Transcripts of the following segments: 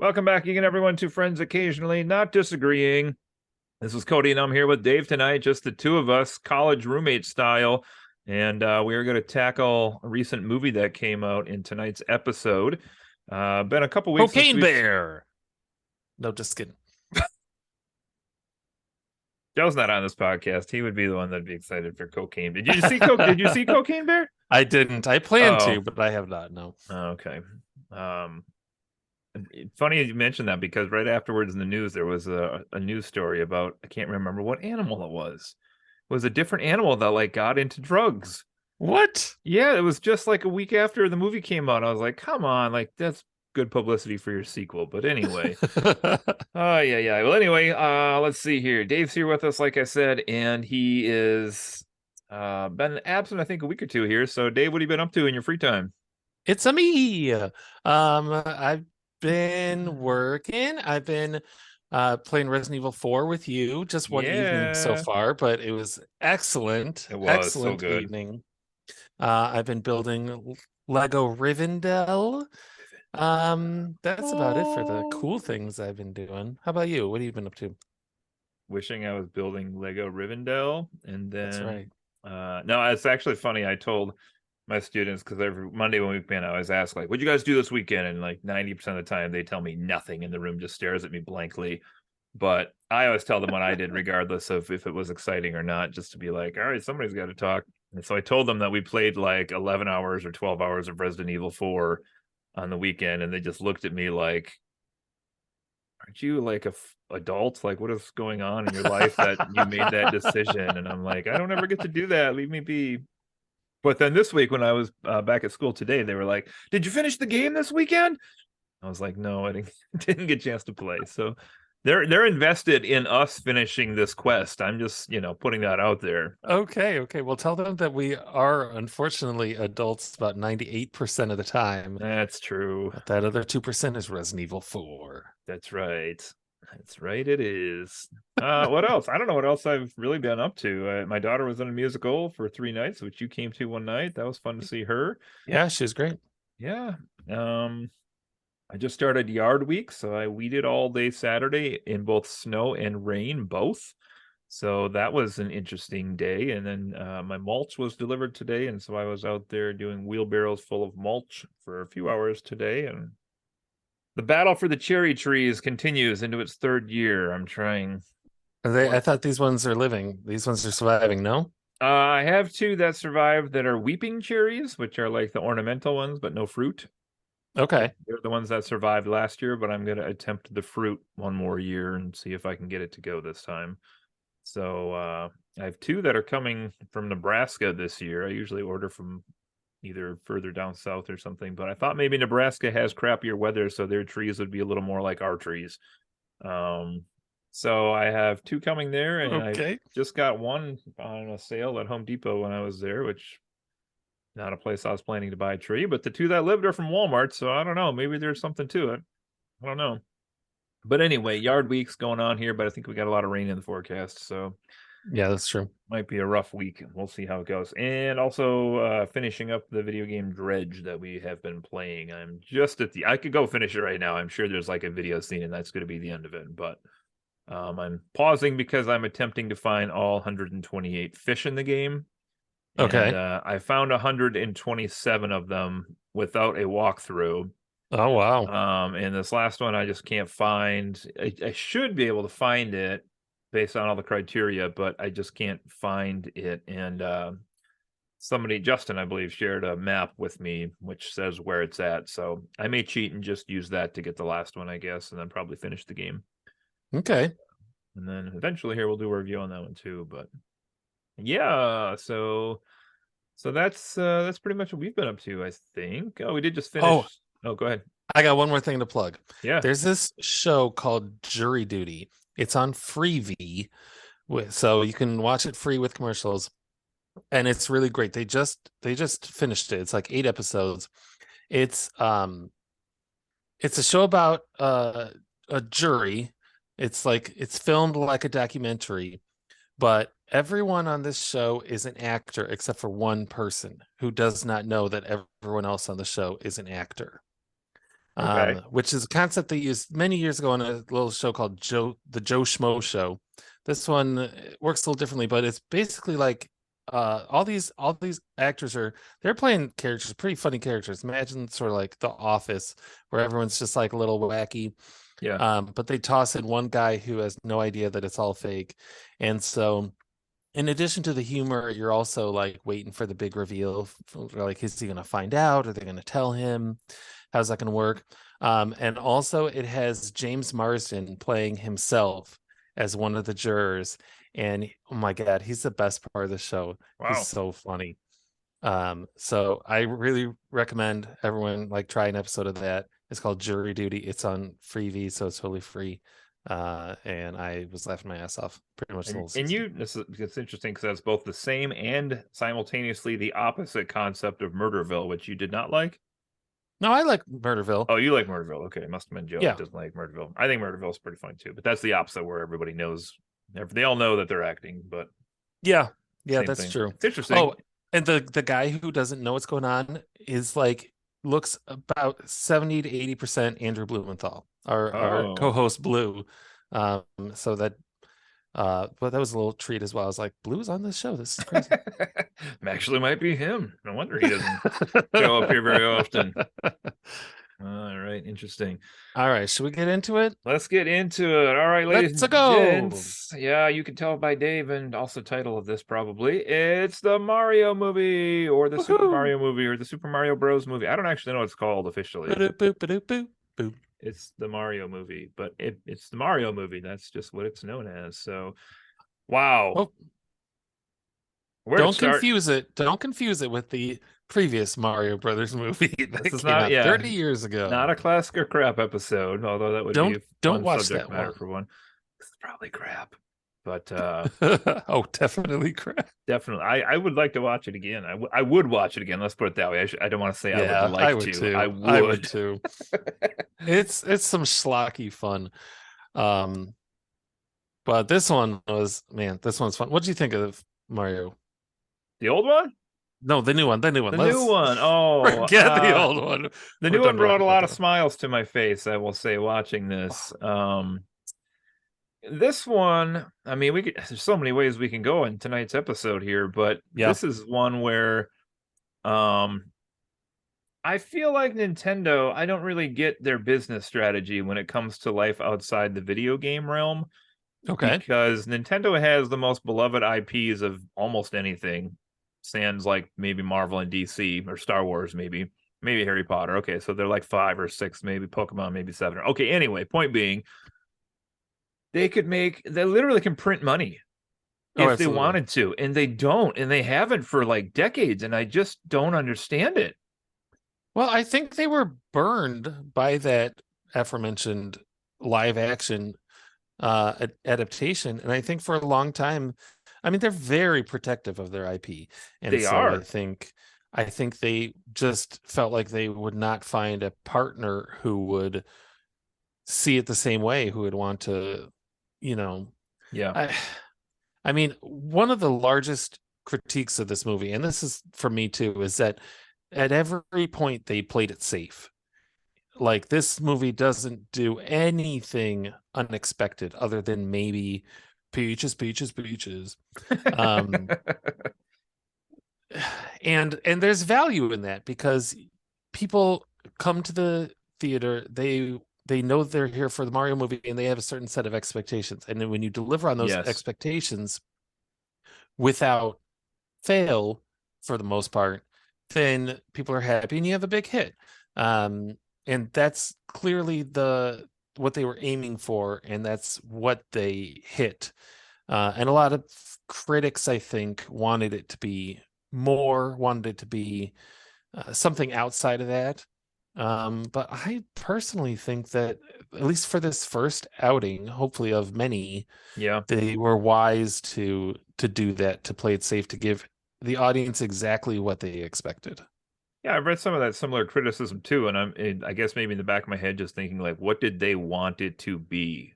Welcome back again, everyone, to Friends Occasionally Not Disagreeing. This is Cody, and I'm here with Dave tonight, just the two of us, college roommate style. And we are going to tackle a recent movie that came out in tonight's episode. Been a couple weeks since Cocaine Bear. No, just kidding. Joe's not on this podcast. He would be the one that'd be excited for Cocaine. Did you see Did you see Cocaine Bear? I didn't. I plan Oh. to, but I have not. No. Okay. Funny you mentioned that because right afterwards in the news there was a news story about, I can't remember what animal it was. It was a different animal that like got into drugs. What? Yeah, it was just like a week after the movie came out. I was like, come on, like that's good publicity for your sequel. But anyway. Oh yeah. Well, anyway, let's see here. Dave's here with us, like I said, and he is been absent, I think, a week or two here. So Dave, what have you been up to in your free time? It's a me. I've been working. I've been playing Resident Evil 4 with you just one evening so far, but it was excellent. It was Excellent so good. evening. I've been building Lego Rivendell. That's about it for the cool things I've been doing. How about you? What have you been up to? Wishing I was building Lego Rivendell, and then That's right. No, it's actually funny. I told my students, because every Monday when we plan, I always ask like, "What'd you guys do this weekend?" And like 90% of the time, they tell me nothing, and the room just stares at me blankly. But I always tell them what I did, regardless of if it was exciting or not, just to be like, "All right, somebody's got to talk." And so I told them that we played like 11 hours or 12 hours of Resident Evil 4 on the weekend, and they just looked at me like, aren't you like a adult? Like, what is going on in your life that you made that decision? And I'm like, I don't ever get to do that. Leave me be. But then this week, when I was back at school today, they were like, "Did you finish the game this weekend?" I was like, "No, I didn't get a chance to play." So they're invested in us finishing this quest. I'm just putting that out there. Okay. Well, tell them that we are unfortunately adults about 98% of the time. That's true. But that other 2% is Resident Evil 4. That's right. That's right. It is. What else? I don't know what else I've really been up to. My daughter was in a musical for 3 nights, which you came to one night. That was fun to see her. Yeah, she's great. Yeah. I just started yard week, so I weeded all day Saturday in both snow and rain, both. So that was an interesting day. And then my mulch was delivered today, and so I was out there doing wheelbarrows full of mulch for a few hours today. And the battle for the cherry trees continues into its third year. I'm trying. I thought these ones are living. These ones are surviving, no? I have two that survived that are weeping cherries, which are like the ornamental ones, but no fruit. Okay. They're the ones that survived last year, but I'm going to attempt the fruit one more year and see if I can get it to go this time. So I have two that are coming from Nebraska this year. I usually order from either further down south or something, but I thought maybe Nebraska has crappier weather, so their trees would be a little more like our trees. So I have two coming there, and I just got one on a sale at Home Depot when I was there, which not a place I was planning to buy a tree, but the two that lived are from Walmart, so I don't know. Maybe there's something to it. I don't know. But anyway, yard week's going on here, but I think we got a lot of rain in the forecast, so yeah, that's true. Might be a rough week. We'll see how it goes. And also finishing up the video game Dredge that we have been playing. I'm just at I could go finish it right now. I'm sure there's like a video scene and that's going to be the end of it, but I'm pausing because I'm attempting to find all 128 fish in the game. Okay. And I found 127 of them without a walkthrough. Oh, wow. And this last one I just can't find. I should be able to find it based on all the criteria, but I just can't find it. And somebody, Justin, I believe, shared a map with me which says where it's at. So I may cheat and just use that to get the last one, I guess, and then probably finish the game. Okay. And then eventually here we'll do a review on that one too. But yeah, so that's pretty much what we've been up to, I think. Oh, we did just finish. Oh, go ahead. I got one more thing to plug. Yeah. There's this show called Jury Duty. It's on Freevee, so you can watch it free with commercials, and it's really great. They just finished it. It's like 8 episodes. It's a show about a jury. It's filmed like a documentary, but everyone on this show is an actor except for one person who does not know that everyone else on the show is an actor. Okay. which is a concept they used many years ago on a little show called the Joe Schmo Show. This one works a little differently, but it's basically like all these actors they're playing characters, pretty funny characters. Imagine sort of like The Office, where everyone's just like a little wacky. Yeah. But they toss in one guy who has no idea that it's all fake. And so in addition to the humor, you're also like waiting for the big reveal. Like, is he going to find out? Are they going to tell him? How's that going to work? And also, it has James Marsden playing himself as one of the jurors. And oh my God, he's the best part of the show. He's Wow. so funny. So I really recommend everyone like try an episode of that. It's called Jury Duty. It's on Freevee, so it's totally free. And I was laughing my ass off pretty much the whole season. It's interesting because that's both the same and simultaneously the opposite concept of Murderville, which you did not like. No, I like Murderville. Oh, you like Murderville? Okay, it must have been Joe Yeah. that doesn't like Murderville. I think Murderville is pretty fun too, but that's the opposite where everybody knows. They all know that they're acting, but Yeah, that's thing. true. It's interesting. Oh, and the guy who doesn't know what's going on is like looks about 70 to 80% Andrew Blumenthal, our co-host Blue. So that but that was a little treat as well. I was like, Blue's on this show. This is crazy. Actually might be him. No wonder he doesn't show up here very often. All right, interesting. All right, should we get into it? Let's get into it. All right, ladies and go. gents. Yeah, you can tell by Dave and also title of this probably. It's the Mario movie or the Super Mario movie or the Super Mario Bros movie. I don't actually know what it's called officially. It's the Mario movie, but it's the Mario movie. That's just what it's known as. So, wow. Oh. Don't confuse it. Don't confuse it with the previous Mario Brothers movie that came out 30 years ago. Not a classic or crap episode, although that would be a don't fun watch subject that matter one. for one. It's probably crap, but oh, definitely crap. Definitely, I would like to watch it again. I would watch it again. Let's put it that way. I don't want to say I would like to. Too. I would too. It's some schlocky fun. But this one was this one's fun. What did you think of Mario? The old one? No, the new one. The new one. The new one. Oh, forget the old one. The new one brought a lot of smiles to my face, I will say, watching this. This one, I mean, there's so many ways we can go in tonight's episode here, but this is one where I feel like Nintendo, I don't really get their business strategy when it comes to life outside the video game realm. Okay. Because Nintendo has the most beloved IPs of almost anything. Sans like maybe Marvel and DC or Star Wars, maybe Harry Potter. Okay, so they're like 5 or 6, maybe Pokemon, maybe 7. Okay, anyway, point being, they literally can print money if they wanted to, and they don't, and they haven't for like decades, and I just don't understand it. Well, I think they were burned by that aforementioned live action adaptation, and I think for a long time, I mean, they're very protective of their IP, and they are. I think they just felt like they would not find a partner who would see it the same way, who would want to, I mean, one of the largest critiques of this movie, and this is for me too, is that at every point they played it safe. Like, this movie doesn't do anything unexpected other than maybe peaches. And there's value in that because people come to the theater, they know they're here for the Mario movie and they have a certain set of expectations. And then when you deliver on those expectations without fail, for the most part, then people are happy and you have a big hit. And that's clearly what they were aiming for, and that's what they hit. And a lot of critics, I think, wanted it to be something outside of that. But I personally think that, at least for this first outing, hopefully of many, they were wise to do that, to play it safe, to give the audience exactly what they expected. Yeah, I've read some of that similar criticism too, and I guess maybe in the back of my head just thinking, like, what did they want it to be?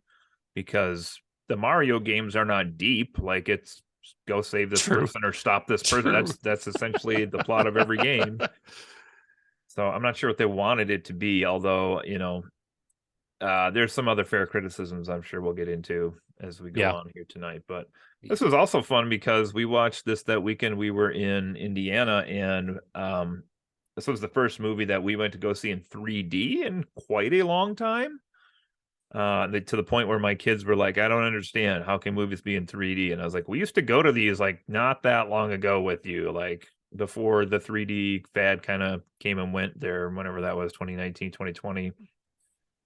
Because the Mario games are not deep. Like, it's go save this person or stop this person. That's essentially the plot of every game. So I'm not sure what they wanted it to be, although, there's some other fair criticisms I'm sure we'll get into as we go Yeah. on here tonight. But this was also fun because we watched this that weekend. We were in Indiana, and this was the first movie that we went to go see in 3D in quite a long time. To the point where my kids were like, I don't understand. How can movies be in 3D? And I was like, we used to go to these like not that long ago with you, like before the 3D fad kind of came and went there, whenever that was, 2019, 2020.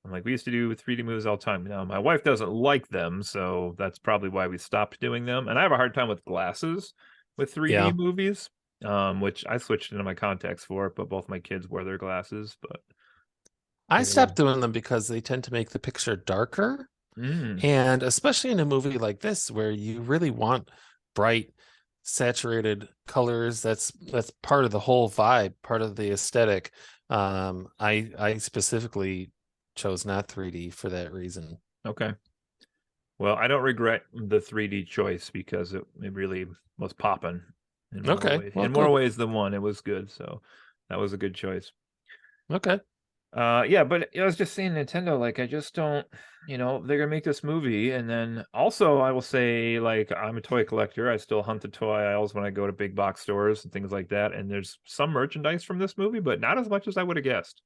I'm like, we used to do 3D movies all the time. Now, my wife doesn't like them, so that's probably why we stopped doing them. And I have a hard time with glasses with 3D Yeah. movies, which I switched into my contacts for, but both my kids wear their glasses. But I stopped doing them because they tend to make the picture darker. And especially in a movie like this, where you really want bright, saturated colors, that's part of the whole vibe, part of the aesthetic. I specifically chose not 3D for that reason. Okay. Well, I don't regret the 3D choice because it really was popping in more Okay, ways. well, In more good. ways than one, it was good. So that was a good choice. Okay. Yeah, but I was just saying Nintendo, like I just don't, they're gonna make this movie, and then also I will say, like, I'm a toy collector. I still hunt the toy aisles when I go to big box stores and things like that. And there's some merchandise from this movie, but not as much as I would have guessed.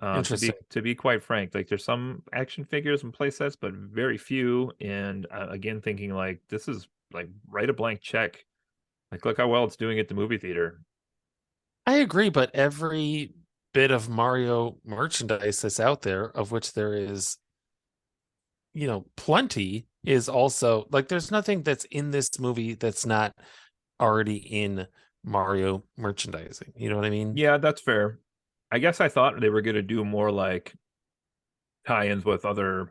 Interesting. To be quite frank, like there's some action figures and play sets, but very few. And again, thinking like this is like write a blank check. Like look how well it's doing at the movie theater. I agree, but every bit of Mario merchandise that's out there, of which there is, plenty, is also like there's nothing that's in this movie that's not already in Mario merchandising. You know what I mean? Yeah, that's fair. I guess I thought they were going to do more like tie-ins with other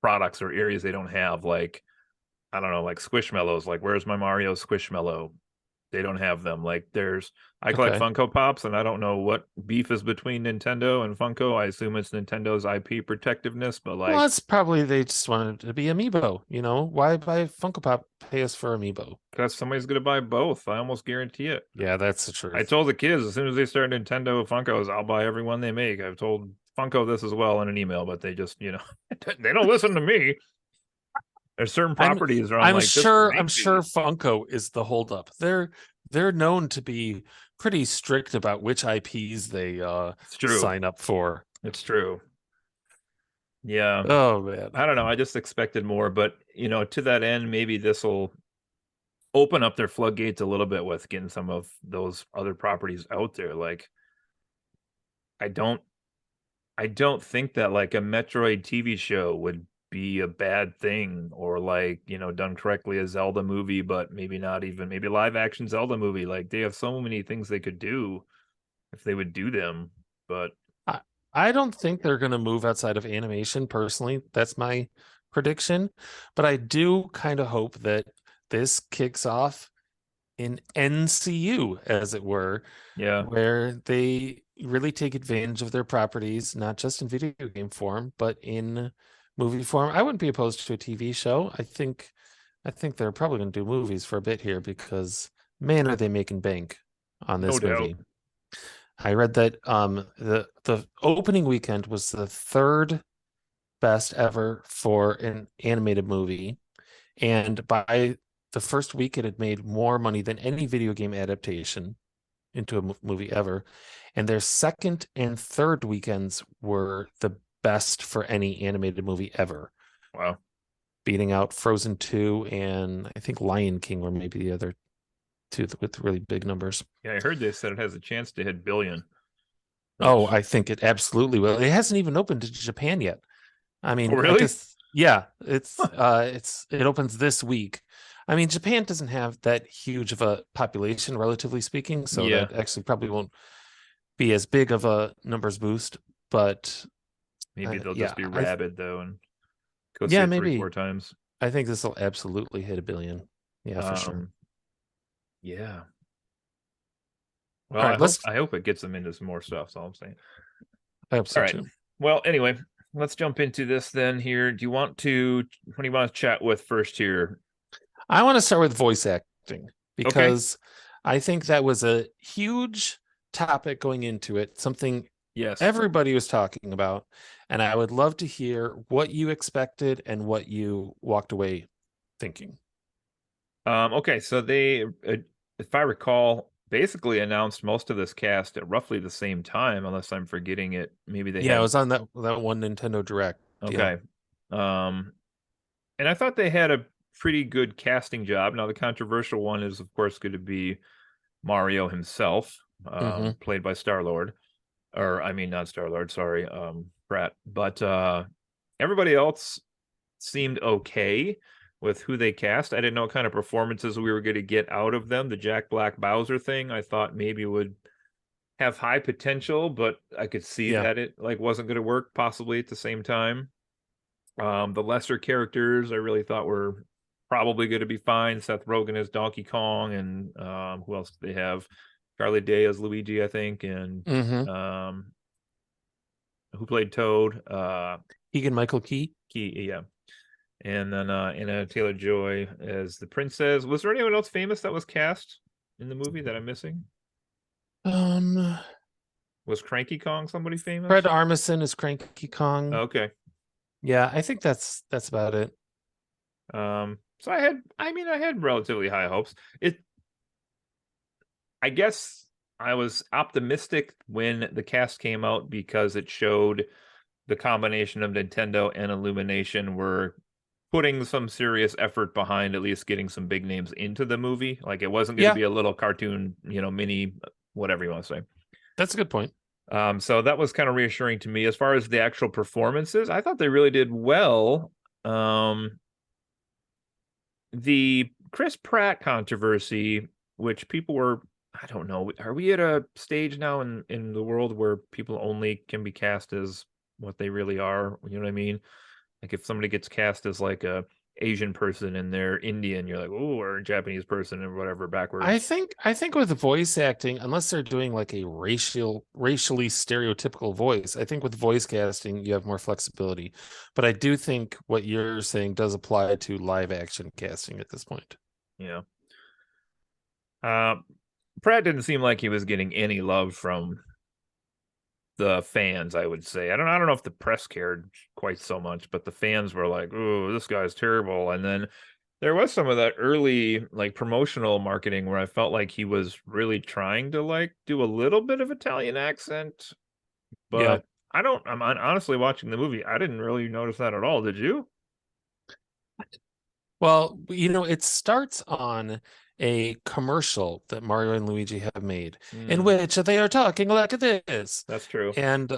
products or areas they don't have, like I don't know, like Squishmallows. Like, where's my Mario Squishmallow? They don't have them. Like, I collect Okay. Funko Pops, and I don't know what beef is between Nintendo and Funko. I assume it's Nintendo's IP protectiveness, but Well, like, it's probably they just wanted it to be Amiibo. Why buy Funko Pop? Pay us for Amiibo. because somebody's gonna buy both. I almost guarantee it. Yeah, that's the I truth. told the kids as soon as they start Nintendo Funkos, I'll buy every one they make. I've told Funko this as well in an email, but they just, they don't listen to me. There's certain I'm properties where I'm I'm like, just sure I'm make sure these. Funko is the holdup. They're known to be pretty strict about which IPs they It's true. sign up for. It's true. Yeah. Oh man. I don't know. I just expected more, but to that end, maybe this will open up their floodgates a little bit with getting some of those other properties out there. Like, I don't, I don't think that like a Metroid TV show would be a bad thing, or like done correctly, a Zelda movie, but maybe not even maybe a live action Zelda movie. Like they have so many things they could do if they would do them, but I, I don't think they're going to move outside of animation personally. That's my prediction, but I do kind of hope that this kicks off in NCU, as it were, yeah. where they really take advantage of their properties, not just in video game form, but in movie form. I wouldn't be opposed to a TV show. I think they're probably going to do movies for a bit here because man, are they making bank on No this doubt. movie. I read that the opening weekend was the third best ever for an animated movie, and by the first week it had made more money than any video game adaptation into a movie ever. And their second and third weekends were the best for any animated movie ever, Wow. beating out Frozen 2 and I think Lion King were maybe the other two with really big numbers. Yeah, I heard they said it has a chance to hit billion. Oh, Which, I think it absolutely will. It hasn't even opened to Japan yet. I oh mean, I really? guess yeah, Huh. it opens this week. I mean, Japan doesn't have that huge of a population, relatively speaking, so Yeah. that actually probably won't be as big of a numbers boost. But Maybe they'll yeah, just be rabid though and go see yeah, it three, maybe. four times. I think this will absolutely hit a billion. Yeah, for sure. Um, yeah. All Well, right, let's. I hope it gets them into some more stuff. That's all I'm saying. I hope All so right. too. Well, anyway, let's jump into this then. Here, do you want to? What do you want to chat with first here? I want to start with voice acting Okay. because I think that was a huge topic going into it, something Yes. everybody was talking about, and I would love to hear what you expected and what you walked away thinking. Okay, so they, if I recall, basically announced most of this cast at roughly the same time, unless I'm forgetting it. Maybe they Yeah, it had. was on that one Nintendo Direct. Yeah. Okay. Um, and I thought they had a pretty good casting job. Now, the controversial one is, of course, going to be Mario himself, Mm-hmm. played by Star-Lord. Or, I mean, not Star-Lord, sorry, Pratt. But everybody else seemed okay with who they cast. I didn't know what kind of performances we were going to get out of them. The Jack Black Bowser thing, I thought maybe would have high potential, but I could see Yeah. that it like wasn't going to work possibly at the same time. The lesser characters I really thought were probably going to be fine. Seth Rogen as Donkey Kong, and who else do they have? Charlie Day as Luigi, I think, and Mm-hmm. um, who played Toad? Keegan-Michael Key. Key, yeah. And then Anna Taylor-Joy as the princess. Was there anyone else famous that was cast in the movie that I'm missing? Um, Was Cranky Kong somebody Fred famous? Armisen is Cranky Kong. Okay. Yeah, I think that's about it. So I had relatively high hopes. I guess I was optimistic when the cast came out because it showed the combination of Nintendo and Illumination were putting some serious effort behind at least getting some big names into the movie. Like it wasn't going to Yeah, be a little cartoon, mini, whatever you want to say. that's a good point. So that was kind of reassuring to me. As far as the actual performances, I thought they really did well. Um, the Chris Pratt controversy, which people were, I don't know, are we at a stage now in the world where people only can be cast as what they really are? You know what I mean? Like if somebody gets cast as like a Asian person and they're Indian, you're like, oh, or a Japanese person or whatever backwards. I think with voice acting, unless they're doing like a racially stereotypical voice, I think with voice casting you have more flexibility. But I do think what you're saying does apply to live action casting at this point. Yeah. Uh, Pratt didn't seem like he was getting any love from the fans, I would say. I don't know if the press cared quite so much, but the fans were like, "Oh, this guy's terrible." And then there was some of that early like promotional marketing where I felt like he was really trying to like do a little bit of Italian accent, Yeah. but honestly watching the movie, I didn't really notice that at all. Did you? Well, it starts on a commercial that Mario and Luigi have made in Hmm, which they are talking like this that's true. and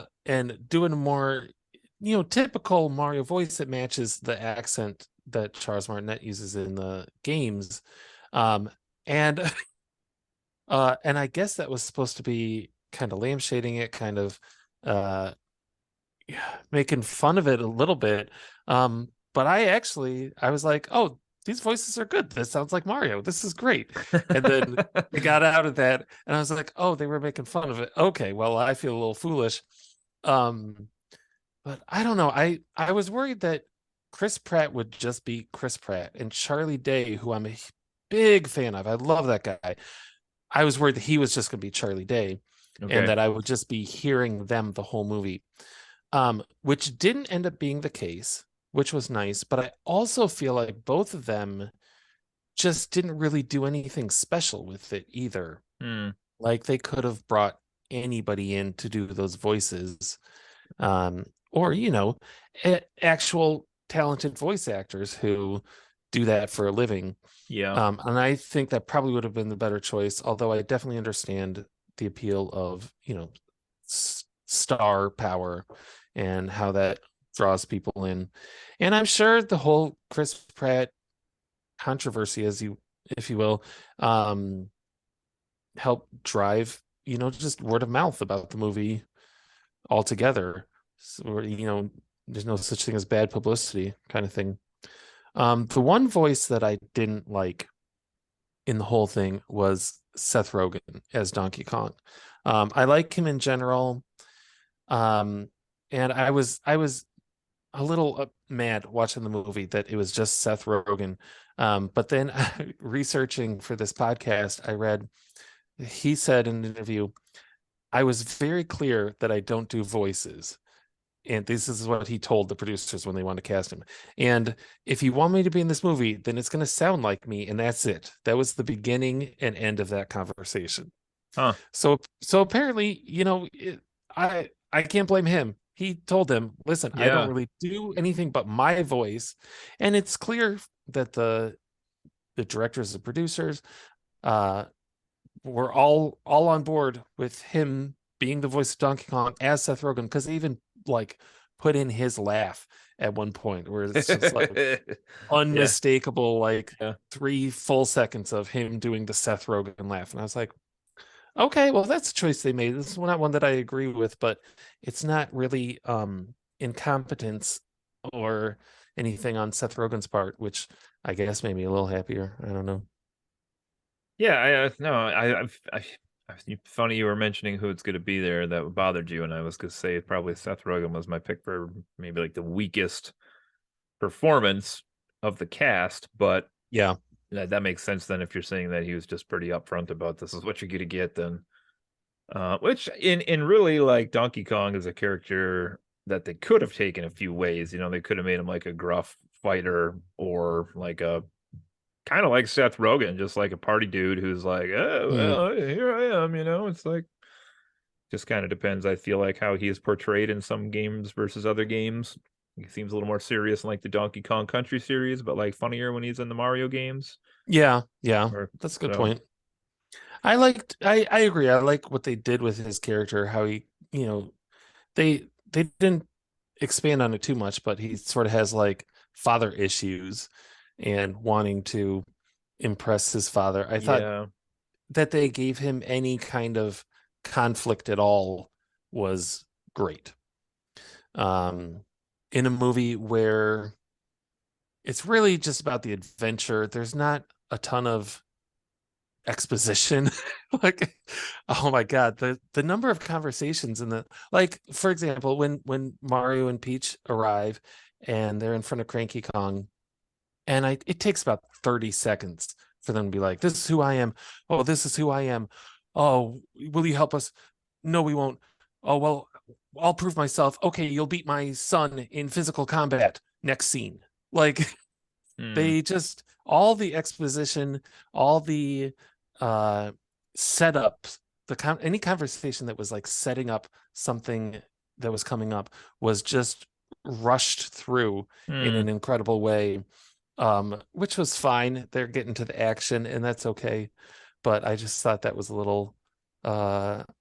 doing a more, typical Mario voice that matches the accent that Charles Martinet uses in the games. Um, and and I guess that was supposed to be kind of lampshading it, kind of uh making fun of it a little bit. But I was like, oh, these voices are good. This sounds like Mario. This is great. And then I got out of that and I was like, oh, they were making fun of it. Okay, well, I feel a little foolish. Um, but I don't know. I was worried that Chris Pratt would just be Chris Pratt and Charlie Day, who I'm a big fan of. I love that guy. I was worried that he was just going to be Charlie Day and Okay. that I would just be hearing them the whole movie, which didn't end up being the case, which was nice. But I also feel like both of them just didn't really do anything special with it either. Hmm. Like they could have brought anybody in to do those voices, or actual talented voice actors who do that for a living. Yeah. And I think that probably would have been the better choice, although I definitely understand the appeal of, star power and how that draws people in. And I'm sure the whole Chris Pratt controversy, if you will, help drive, just word of mouth about the movie altogether. So, there's no such thing as bad publicity kind of thing. The one voice that I didn't like in the whole thing was Seth Rogen as Donkey Kong. I like him in general. And I was a little mad watching the movie that it was just Seth Rogen. But then researching for this podcast, I read he said in an interview I was very clear that I don't do voices. And this is what he told the producers when they wanted to cast him. And if you want me to be in this movie, then it's going to sound like me, and that's it. That was the beginning and end of that conversation. Huh. So apparently, I can't blame him. He told them, "Listen, I don't Yeah. really do anything but my voice," and it's clear that the directors and producers uh were all on board with him being the voice of Donkey Kong as Seth Rogen, because they even like put in his laugh at one point where it's just like Yeah. unmistakable, like Yeah. 3 full seconds of him doing the Seth Rogen laugh. And I was like, okay, well, that's a choice they made. This is not one that I agree with, but it's not really incompetence or anything on Seth Rogen's part, which I guess made me a little happier. I don't know. Yeah, no, funny you were mentioning who it's going to be there that bothered you, and I was going to say probably Seth Rogen was my pick for maybe like the weakest performance of the cast, but Yeah. that makes sense then if you're saying that he was just pretty upfront about this is what you're going to get then. Which in really like Donkey Kong is a character that they could have taken a few ways. You know, they could have made him like a gruff fighter or like a kind of like Seth Rogen, just like a party dude who's like, oh, Mm. well, here I am. You know, it's like just kind of depends. I feel like how he is portrayed in some games versus other games. He seems a little more serious in like the Donkey Kong Country series, but like funnier when he's in the Mario games. Yeah, yeah. Or That's a good so, point. I agree. I like what they did with his character, how he, they didn't expand on it too much, but he sort of has like father issues and wanting to impress his father. I thought yeah, that they gave him any kind of conflict at all was great. In a movie where it's really just about the adventure, there's not a ton of exposition. Like, oh my god, the number of conversations in the, like, for example, when Mario and Peach arrive and they're in front of Cranky Kong, and it takes about 30 seconds for them to be like, this is who I am. Oh, this is who I am. Oh, will you help us? No, we won't. Oh, well, I'll prove myself. Okay, you'll beat my son in physical combat. Next scene. Like, hmm, they just, all the exposition, all the setup, any conversation that was like setting up something that was coming up was just rushed through in hmm. an incredible way, which was fine. They're getting to the action, and that's okay. But I just thought that was a little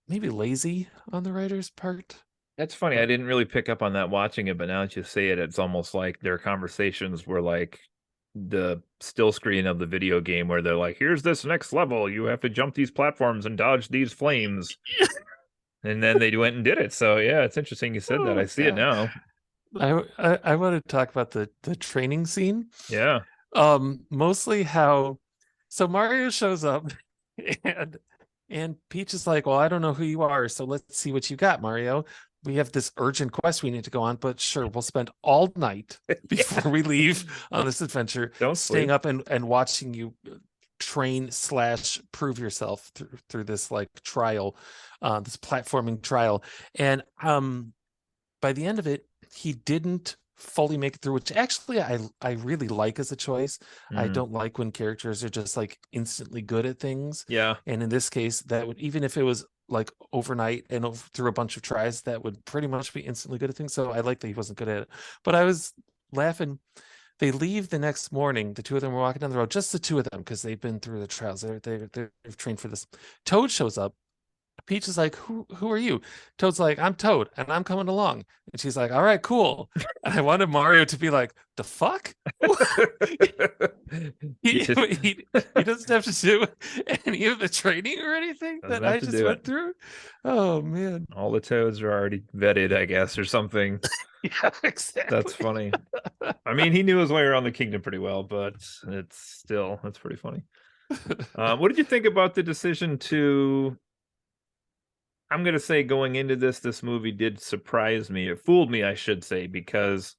maybe lazy on the writer's part. That's funny. I But didn't really pick up on that watching it, but now that you say it, it's almost like their conversations were like the still screen of the video game where they're like, here's this next level. You have to jump these platforms and dodge these flames. And then they went and did it. So yeah, it's interesting you said that. I oh see it god, now. I want to talk about the training scene. Yeah. Mostly how, so Mario shows up and Peach is like, well, I don't know who you are, so let's see what you got, Mario. We have this urgent quest we need to go on, but sure, we'll spend all night Yeah. before we leave on this adventure, Don't staying sleep. up and watching you train slash prove yourself through this like trial, this platforming trial. And by the end of it, he didn't fully make it through, which actually I really like as a choice. I Mm, don't like when characters are just like instantly good at things. yeah. And in this case, that would, even if it was like overnight and through a bunch of tries, that would pretty much be instantly good at things. So I like that he wasn't good at it. But I was laughing. They leave the next morning. The two of them were walking down the road, just the two of them, because they've been through the trials. They've trained for this. Toad shows up. Peach is like, who are you? Toad's like, I'm Toad, and I'm coming along. And she's like, all right, cool. And I wanted Mario to be like, the fuck? You he, just he doesn't have to do any of the training or anything doesn't that have I to just do it. went through. Oh man. All the toads are already vetted, I guess, or something. Yeah, That's exactly. funny. I mean, he knew his way around the kingdom pretty well, but that's pretty funny. What did you think about the decision to? I'm gonna say going into this movie did surprise me. It fooled me, I should say, because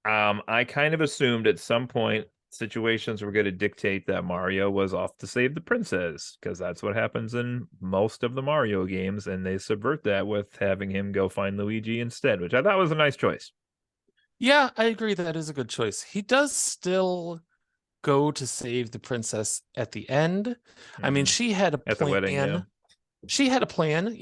I kind of assumed at some point situations were going to dictate that Mario was off to save the princess, because that's what happens in most of the Mario games, and they subvert that with having him go find Luigi instead, which I thought was a nice choice. Yeah, I agree that is a good choice. He does still go to save the princess at the end. I mean, she had a At the wedding, yeah. plan. She had a plan,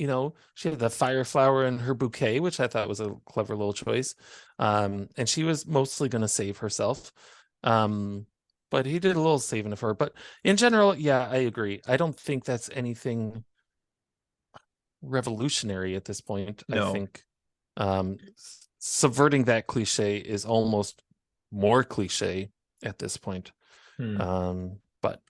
she had the fire flower in her bouquet, which I thought was a clever little choice. And she was mostly going to save herself. But he did a little saving of her. But in general, yeah, I agree. I don't think that's anything revolutionary at this point. I No. think subverting that cliche is almost more cliche at this point. But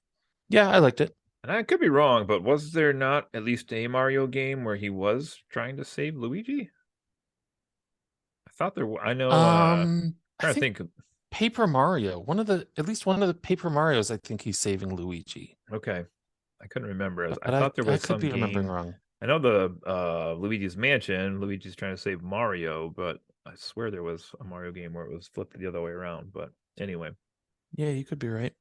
yeah, I liked it. And I could be wrong, but was there not at least a Mario game where he was trying to save Luigi? I thought there. I know. I Trying to think think. Paper Mario, at least one of the Paper Marios, I think he's saving Luigi. Okay, I couldn't remember. I But thought there was I could some be remembering game. wrong. I know the Luigi's Mansion. Luigi's trying to save Mario, but I swear there was a Mario game where it was flipped the other way around. But anyway, Yeah, you could be right.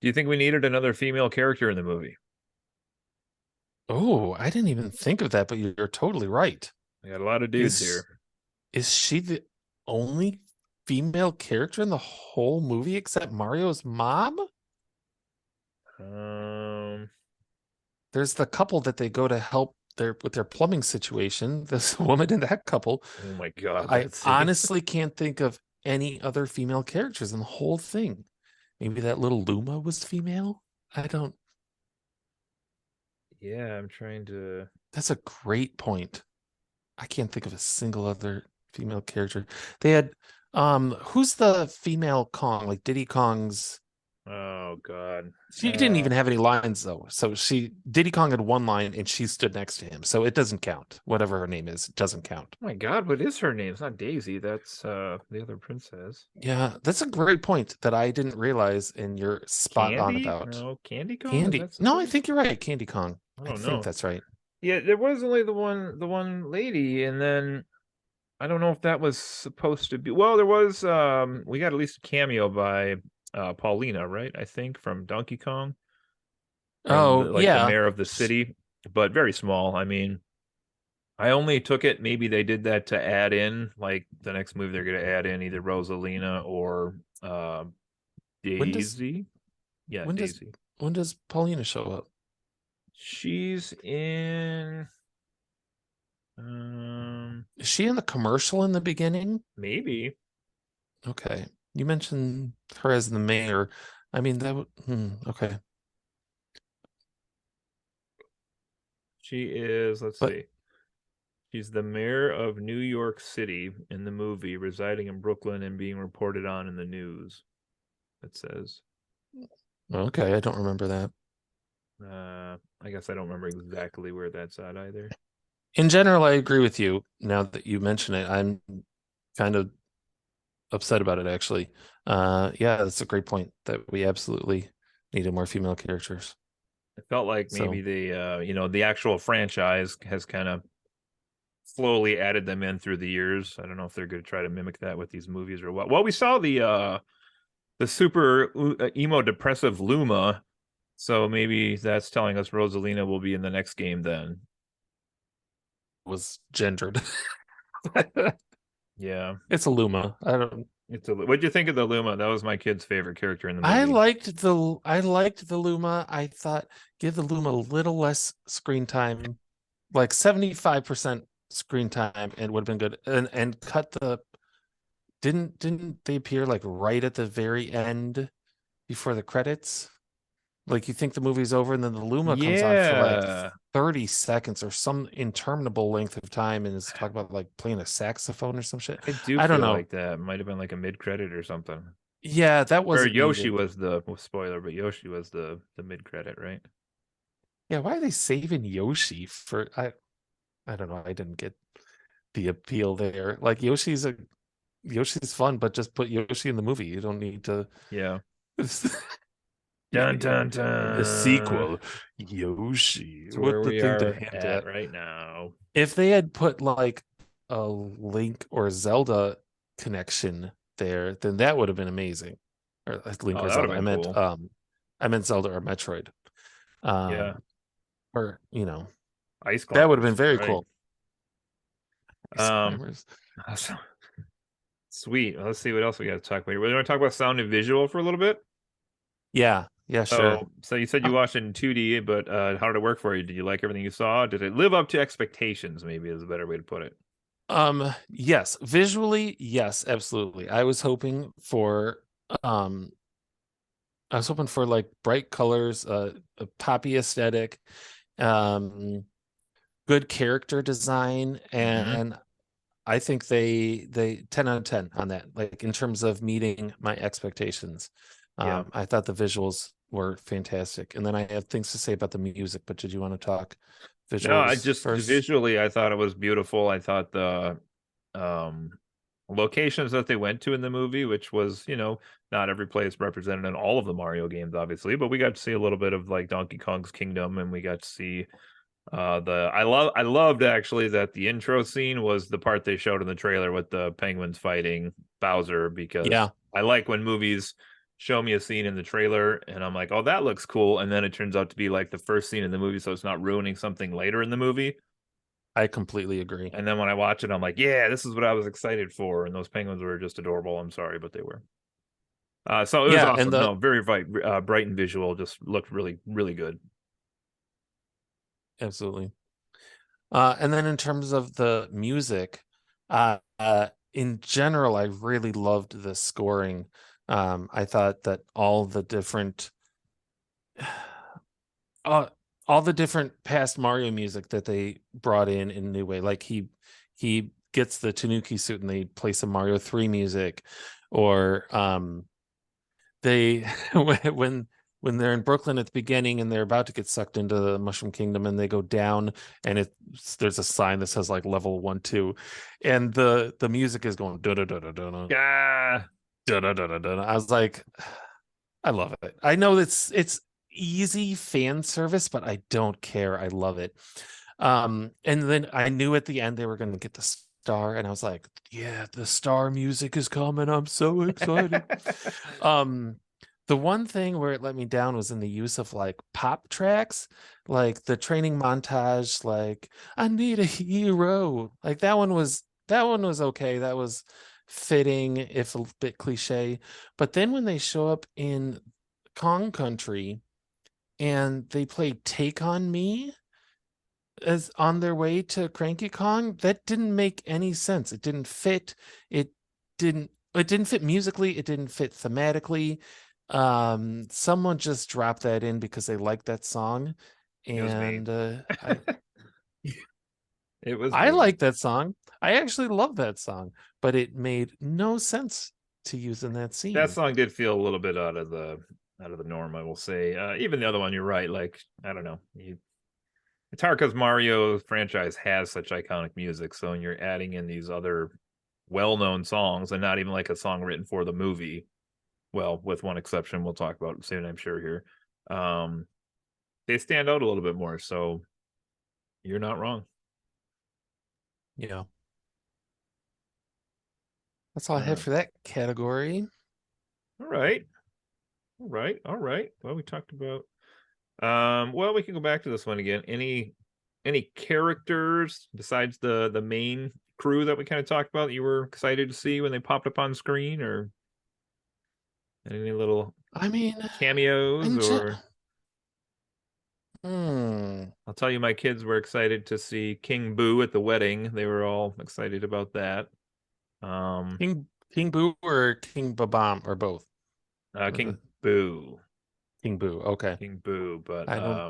do you think we needed another female character in the movie? Oh, I didn't even think of that, but you're totally right. We got a lot of dudes here. Is she the only female character in the whole movie except Mario's mom? There's the couple that they go to help with their plumbing situation. This woman in that couple. Oh my god! I honestly can't think of any other female characters in the whole thing. Maybe that little Luma was female. I don't. Yeah, I'm trying to. That's a great point. I can't think of a single other female character. They had who's the female Kong? Like Diddy Kong's. Oh god. She didn't even have any lines though. So Diddy Kong had one line and she stood next to him. So it doesn't count. Whatever her name is, it doesn't count. Oh my god, what is her name? It's not Daisy. That's the other princess. Yeah, that's a great point that I didn't realize, and you're spot on about. No, Candy Kong? Candy. No, I think you're right. Candy Kong. I don't think know. that's right. Yeah, there was only the one lady, and then I don't know if that was supposed to be. Well, there was we got at least a cameo by Paulina, right? I think from Donkey Kong. Oh, the yeah. mayor of the city, but very small. I mean, I only took it. Maybe they did that to add in, like the next movie they're going to add in either Rosalina or Daisy. Daisy. When does Paulina show up? She's in. Is she in the commercial in the beginning? Maybe. Okay, you mentioned her as the mayor. I mean that would. Okay. She is. Let's see. She's the mayor of New York City in the movie, residing in Brooklyn and being reported on in the news. It says. Okay, I don't remember that. I guess I don't remember exactly where that's at either. In general, I agree with you. Now that you mention it, I'm kind of upset about it, actually. Yeah, that's a great point that we absolutely needed more female characters. It felt like maybe the actual franchise has kind of slowly added them in through the years. I don't know if they're going to try to mimic that with these movies or what. Well, we saw the super emo depressive Luma, so maybe that's telling us Rosalina will be in the next game then. Was gendered. Yeah, it's a Luma. What'd you think of the Luma? That was my kid's favorite character in the movie. I liked the Luma. I thought give the Luma a little less screen time, like 75% screen time, and would have been good. And cut the. Didn't they appear like right at the very end, before the credits? Like you think the movie's over, and then the Luma comes on for like 30 seconds or some interminable length of time, and is talking about like playing a saxophone or some shit. I don't know. Like that might have been like a mid-credit or something. Yeah, that was. Or Yoshi was the spoiler, but Yoshi was the mid-credit, right? Yeah, why are they saving Yoshi for? I don't know. I didn't get the appeal there. Like Yoshi's fun, but just put Yoshi in the movie. You don't need to. Yeah. Dun dun dun. The sequel, Yoshi. What the thing to hint at right now? If they had put like a Link or Zelda connection there, then that would have been amazing. or Link Oh, or that would Zelda. have been cool. I meant Zelda or Metroid. Yeah, Or ice that would have climbers, been very right? cool. Ice Um, climbers. awesome. Sweet. Well, let's see what else we got to talk about here. We want to talk about sound and visual for a little bit. Yeah, sure. So you said you watched it in 2D, but how did it work for you? Did you like everything you saw? Did it live up to expectations? Maybe is a better way to put it. Yes, visually, yes, absolutely. Um I was hoping for like bright colors, a poppy aesthetic, um, good character design, Hmm. and I think they 10 out of 10 on that, like in terms of meeting my expectations. Yeah. I thought the visuals were fantastic. And then I have things to say about the music, but did you want to talk No, I visuals just first? visually I thought it was beautiful. I thought the um locations that they went to in the movie, which was, not every place represented in all of the Mario games, obviously, but we got to see a little bit of like Donkey Kong's kingdom, and we got to see I loved actually that the intro scene was the part they showed in the trailer with the penguins fighting Bowser, because Yeah, I like when movies show me a scene in the trailer and I'm like, oh, that looks cool, and then it turns out to be like the first scene in the movie, so it's not ruining something later in the movie. I completely agree. And then when I watch it, I'm like, yeah, this is what I was excited for, and those penguins were just adorable. I'm sorry, but they were. So it was Yeah, and awesome. the No, very bright and visual. Just looked really, really good. absolutely. And then in terms of the music, in general, I really loved the scoring. I thought that uh, all the different past Mario music that they brought in a new way, like he gets the Tanuki suit and they play some Mario 3 music, or they when they're in Brooklyn at the beginning and they're about to get sucked into the Mushroom Kingdom and they go down and there's a sign that says like level 1 2, and the music is going da da da da da Yeah, da da da da da. I was like, I love it. I know it's easy fan service, but I don't care. I love it. And then I knew at the end they were going to get the star, and I was like, yeah, the star music is coming. I'm so excited. Um, the one thing where it let me down was in the use of like pop tracks, like the training montage, like I need a hero. Like that one was okay. That was fitting, if a bit cliche. But then when they show up in Kong Country and they play Take on Me as on their way to Cranky Kong, that didn't make any sense. It didn't fit. It it didn't fit musically, it didn't fit thematically. Someone just dropped that in because they liked that song. it was me. And I It was I me. like that song. I actually love that song, but it made no sense to use in that That scene. song did feel a little bit out of the norm, I will say. Even the other one, you're right. Like, I don't know. It's hard because Mario franchise has such iconic music. So when you're adding in these other well-known songs and not even like a song written for the movie, well, with one exception we'll talk about soon, I'm sure here. Um, they stand out a little bit more. So you're not wrong. Yeah. That's all I had Uh, for that category. all right. All right. All right. Well, we talked about well, we can go back to this one again. Any characters besides the main crew that we kind of talked about that you were excited to see when they popped up on screen, or any little I mean, cameos? in gen- Or hmm. I'll tell you, my kids were excited to see King Boo at the wedding. They were all excited about that. Um, King Boo or King Babam or both? Or King the Boo, King Boo. Okay. King Boo, but I don't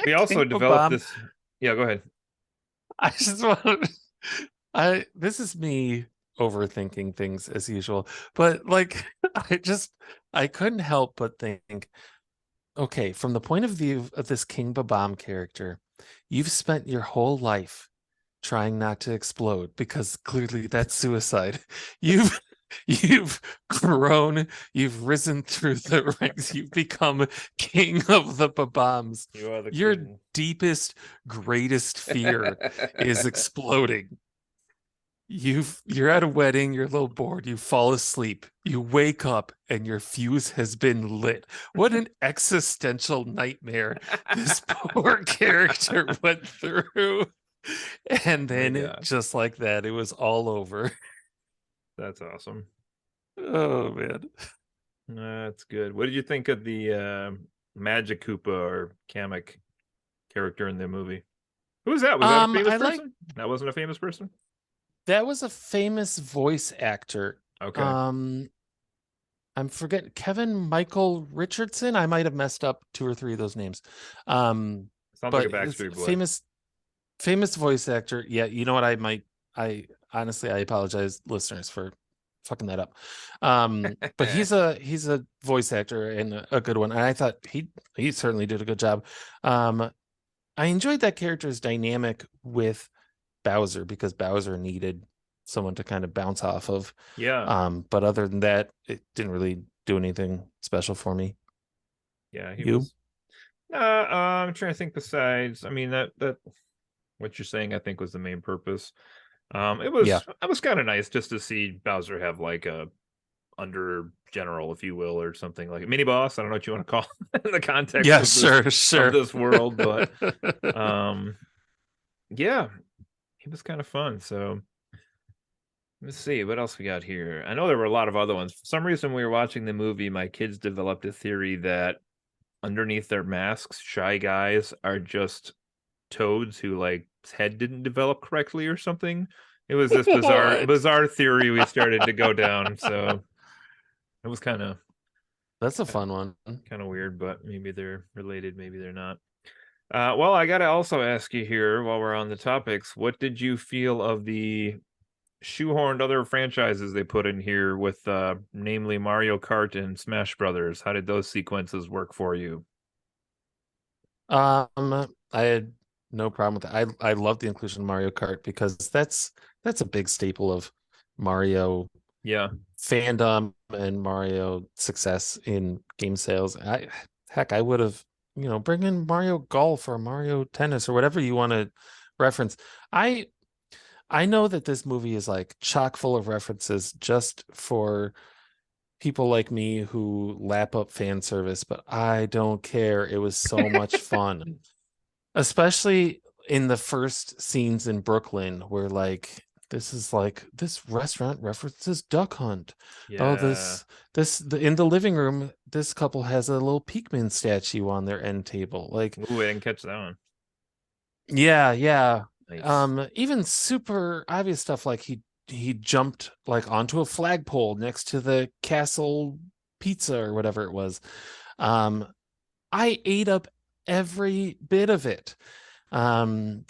we also King developed Babam. this. Yeah, go ahead. I just want I this is me overthinking things as usual. But like I couldn't help but think, okay, from the point of view of this King Babam character, you've spent your whole life trying not to explode because clearly that's suicide. You've you've grown, you've risen through the ranks, you've become king of the Babams. You are the Your king. deepest, greatest fear is exploding. You're at a wedding, you're a little bored, you fall asleep, you wake up, and your fuse has been lit. What an existential nightmare this poor character went through. And Oh my then God, just like that, it was all over. that's awesome. Oh man. That's good. What did you think of the Magic Koopa or Kamek character in the movie? Who was that? Was that a famous I like person? That wasn't a famous person? that was a famous voice actor. Okay. Um, I'm forgetting Kevin-Michael Richardson. I might have messed up two or three of those names. Sounds like a But it's Backstreet Boy. famous voice actor. Yeah, you know what? I honestly I apologize, listeners, for fucking that up. But he's a voice actor and a good one. And I thought he certainly did a good job. I enjoyed that character's dynamic with Bowser because Bowser needed someone to kind of bounce off of. Yeah. But other than that, it didn't really do anything special for me. Yeah, he You? was. I'm trying to think besides. I mean that what you're saying I think was the main purpose. Yeah. It was kind of nice just to see Bowser have like a under general, if you will, or something like a mini boss. I don't know what you want to call in the context Yeah, sure, of sure. this world, but yeah, he was kind of fun. So let's see what else we got here. I know there were a lot of other ones. For some reason, when we were watching the movie, my kids developed a theory that underneath their masks, Shy Guys are just toads who like head didn't develop correctly or something. It was this What? bizarre theory we started to go down. So it was That's a fun one. kind of weird, but maybe they're related, maybe they're not. Well, I got to also ask you here while we're on the topics, what did you feel of the shoehorned other franchises they put in here with namely Mario Kart and Smash Brothers? How did those sequences work for you? I had no problem with that. I love the inclusion of Mario Kart because that's a big staple of Mario Yeah. fandom and Mario success in game sales. I would have, bring in Mario Golf or Mario Tennis or whatever you want to reference. I I know that this movie is like chock full of references just for people like me who lap up fan service, but I don't care. It was so much fun, especially in the first scenes in Brooklyn where this restaurant references Duck Hunt. Oh, Yeah. in the living room, this couple has a little Peekman statue on their end table. Like, Ooh, I didn't catch that one. yeah, yeah. Nice. Even super obvious stuff like he jumped like onto a flagpole next to the castle pizza or whatever it was. Um, I ate up every bit of it. Um,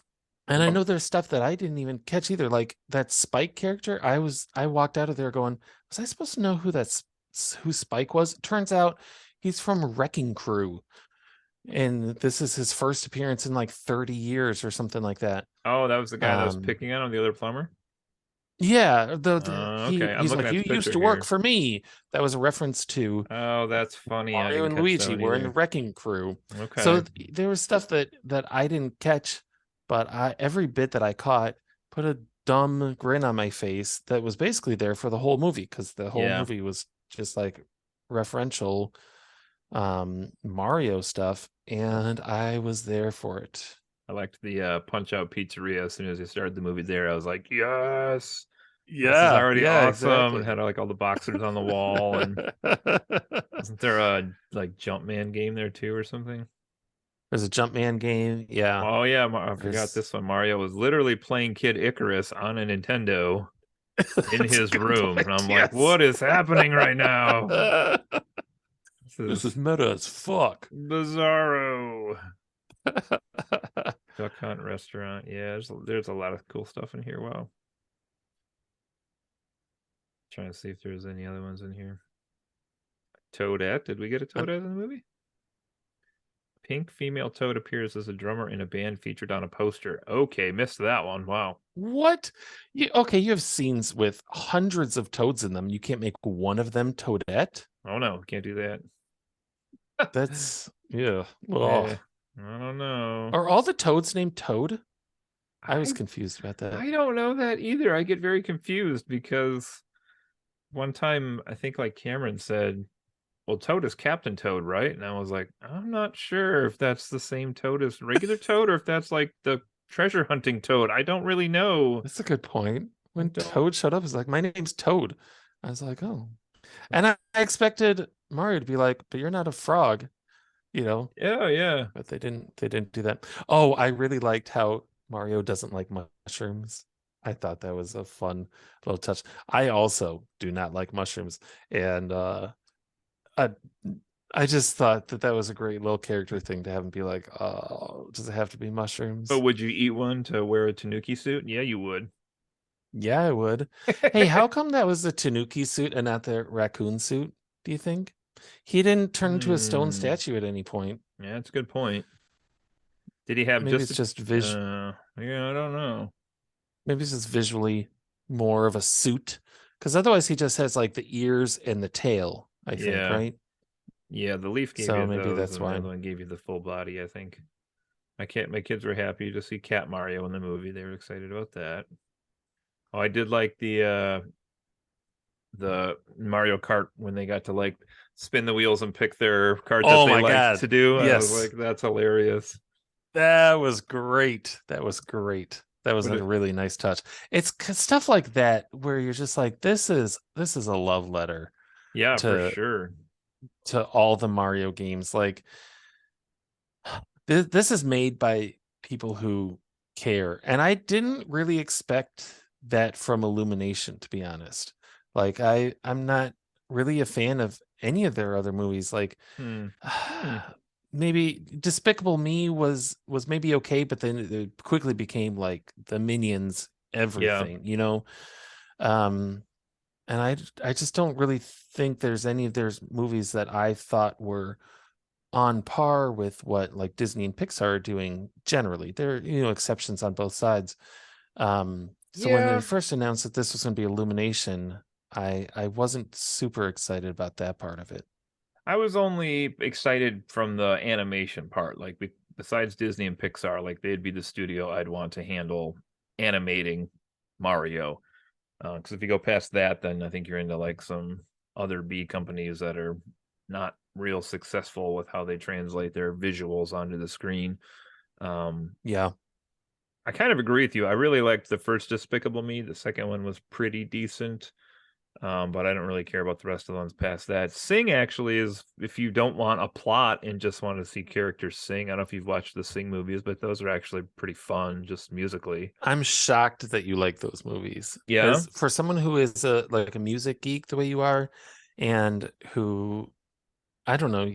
and I Well, know there's stuff that I didn't even catch either. Like that Spike character, I walked out of there going, was I supposed to know who Spike was? Turns out he's from Wrecking Crew, and this is his first appearance in like 30 years or something like that. oh, that was the guy that was Um, picking on him, the other plumber. yeah, Okay, I'm he's looking like, at you the used picture to work here. for me. That was a reference to Oh, that's funny. I Mario didn't and catch that Luigi one were in the either. Wrecking Crew. So Okay. there was stuff that I didn't catch, but every bit that I caught put a dumb grin on my face that was basically there for the whole movie because the whole Yeah, movie was just like referential Mario stuff, and I was there for it. I liked the Punch Out Pizzeria. As soon as they started the movie there, I was like, yes, this is Yeah, already yeah, awesome. It exactly. had like all the boxers on the wall, and wasn't there a like Jumpman game there too or something? There's a Jumpman game. Yeah. Oh yeah, I forgot There's this one. Mario was literally playing Kid Icarus on a Nintendo in That's a his good room, and point. I'm like, Yes. what is happening right now? This This is is meta as fuck. bizarro. Duck Hunt restaurant. Yeah, there's a lot of cool stuff in here. Wow. Trying to see if there's any other ones in here. Toadette. Did we get a Toadette in the movie? Pink female toad appears as a drummer in a band featured on a poster. Okay, missed that one. Wow. What? Okay, you have scenes with hundreds of toads in them. You can't make one of them Toadette? Oh no, can't do that. That's yeah. Yeah, Ugh. I don't know. Are all the toads named Toad? I was I confused about that. I don't know that either. I get very confused because one time I think like Cameron said, well, Toad is Captain Toad, right? And I was like, I'm not sure if that's the same Toad as regular Toad or if that's like the treasure hunting Toad. I don't really know. That's a good point. I When don't. Toad showed up, he's like, "My name's Toad." I was like, "Oh," and I expected Mario to be like, "But you're not a frog," you know. Yeah, yeah. But they didn't. They didn't do that. Oh, I really liked how Mario doesn't like mushrooms. I thought that was a fun little touch. I also do not like mushrooms, and I I just thought that that was a great little character thing to have him be like, "Oh, does it have to be But mushrooms?" would you eat one to wear a Tanuki suit? Yeah, you would. Yeah, I would. Hey, how come that was the Tanuki suit and not the raccoon suit, do you think? He didn't turn into a stone Hmm. statue at any point. Yeah, that's a good point. Did he have Maybe just it's a just yeah, I don't know. maybe it's just visually more of a suit. Because otherwise he just has like the ears and the tail, I think, Yeah. right? Yeah, the Leaf gave So you maybe those, that's and the why. other one gave you the full body, I think. My kids were happy to see Cat Mario in the movie. They were excited about that. Oh, I did like the Mario Kart when they got to like spin the wheels and pick their cart that Oh they my liked God. to do. I was like, Yes. that's hilarious. That was great. That was great. That was But a it, really nice touch. It's stuff like that where you're just like, this is a love letter yeah, for to sure. all the Mario games. Like this is made by people who care, and I didn't really expect that from Illumination, to be honest. Like I'm not really a fan of any of their other movies. Like Hmm. Hmm. maybe Despicable Me was maybe okay, but then it quickly became like the Minions Yeah. everything, you know. Um, and I just don't really think there's any of their movies that I thought were on par with what like Disney and Pixar are doing generally. There are, exceptions on both sides. So when they Yeah. first announced that this was going to be Illumination, I wasn't super excited about that part of it. I was only excited from the animation part. Like besides Disney and Pixar, like they'd be the studio I'd want to handle animating Mario. Because if you go past that, then I think you're into like some other B companies that are not real successful with how they translate their visuals onto the screen. Um, Yeah. I kind of agree with you. I really liked the first Despicable Me. The second one was pretty decent. But I don't really care about the rest of the ones past that. Sing actually is if you don't want a plot and just want to see characters sing. I don't know if you've watched the Sing movies, but those are actually pretty fun, just musically. I'm shocked that you like those movies Yeah. because for someone who is a music geek the way you are, and who I don't know,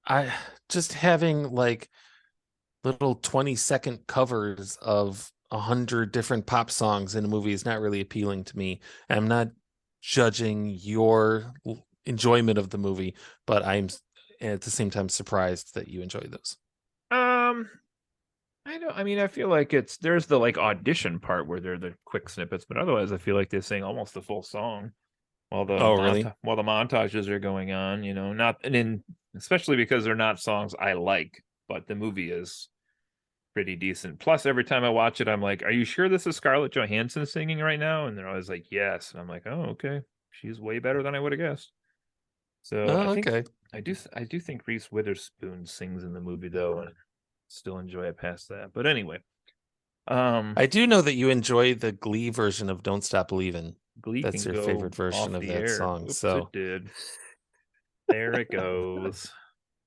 I just having like little 20-second covers of 100 different pop songs in a movie is not really appealing to me. I'm not judging your enjoyment of the movie, but I'm at the same time surprised that you enjoy those. Um, I don't. I mean, I feel like there's the like audition part where they're the quick snippets, but otherwise, I feel like they sing almost the full song Oh, really? while the montages are going on. You know, not and in especially because they're not songs I like, but the movie is pretty decent. Plus, every time I watch it, I'm like, "Are you sure this is Scarlett Johansson singing right now?" And they're always like, "Yes." And I'm like, "Oh, okay. She's way better than I would have guessed." So I Oh, think okay. I do think Reese Witherspoon sings in the movie though, and still enjoy it past that. But anyway, um, I do know that you enjoy the Glee version of Don't Stop Believin'. Glee That's can your go favorite version off of the that air. song. Oops, it So, did. There it goes.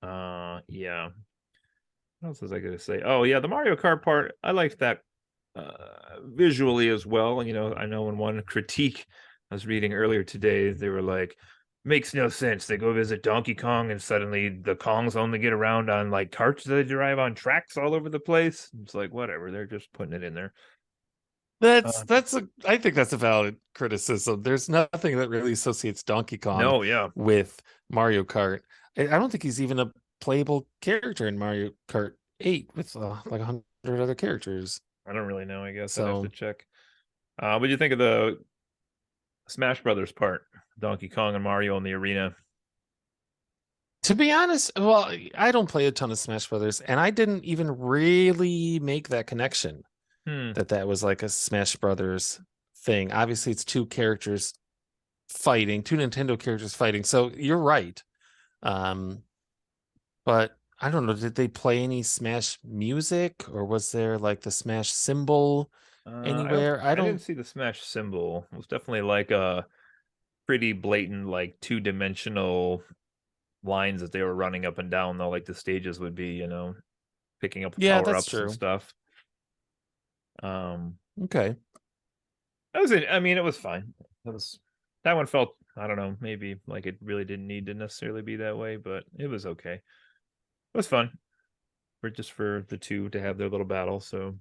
Yeah. What else was I gonna say? Oh yeah, the Mario Kart part. I liked that visually as well. You know, I know in one critique I was reading earlier today, they were like, makes no sense. They go visit Donkey Kong and suddenly the Kongs only get around on like carts that they drive on tracks all over the place. It's like whatever, they're just putting it in there. Uh, I think that's a valid criticism. There's nothing that really associates Donkey Kong no, yeah. with Mario Kart. I don't think he's even a playable character in Mario Kart 8 with like 100 other characters. I don't really know, I guess I'd have to So check. What do you think of the Smash Brothers part? Donkey Kong and Mario in the arena. To be honest, well, I don't play a ton of Smash Brothers, and I didn't even really make that connection Hmm. that was like a Smash Brothers thing. Obviously, it's two characters fighting, two Nintendo characters fighting. So you're right. Um, but I don't know, did they play any Smash music, or was there like the Smash symbol anywhere? I I didn't don't. see the Smash symbol. It was definitely like a pretty blatant, like two-dimensional lines that they were running up and down, though, like the stages would be, picking up Yeah, that's power-ups and true. stuff. Um, Okay. I mean, it was fine. That one felt, I don't know, maybe like it really didn't need to necessarily be that way, but it was okay. It was fun for the two to have their little battle. So,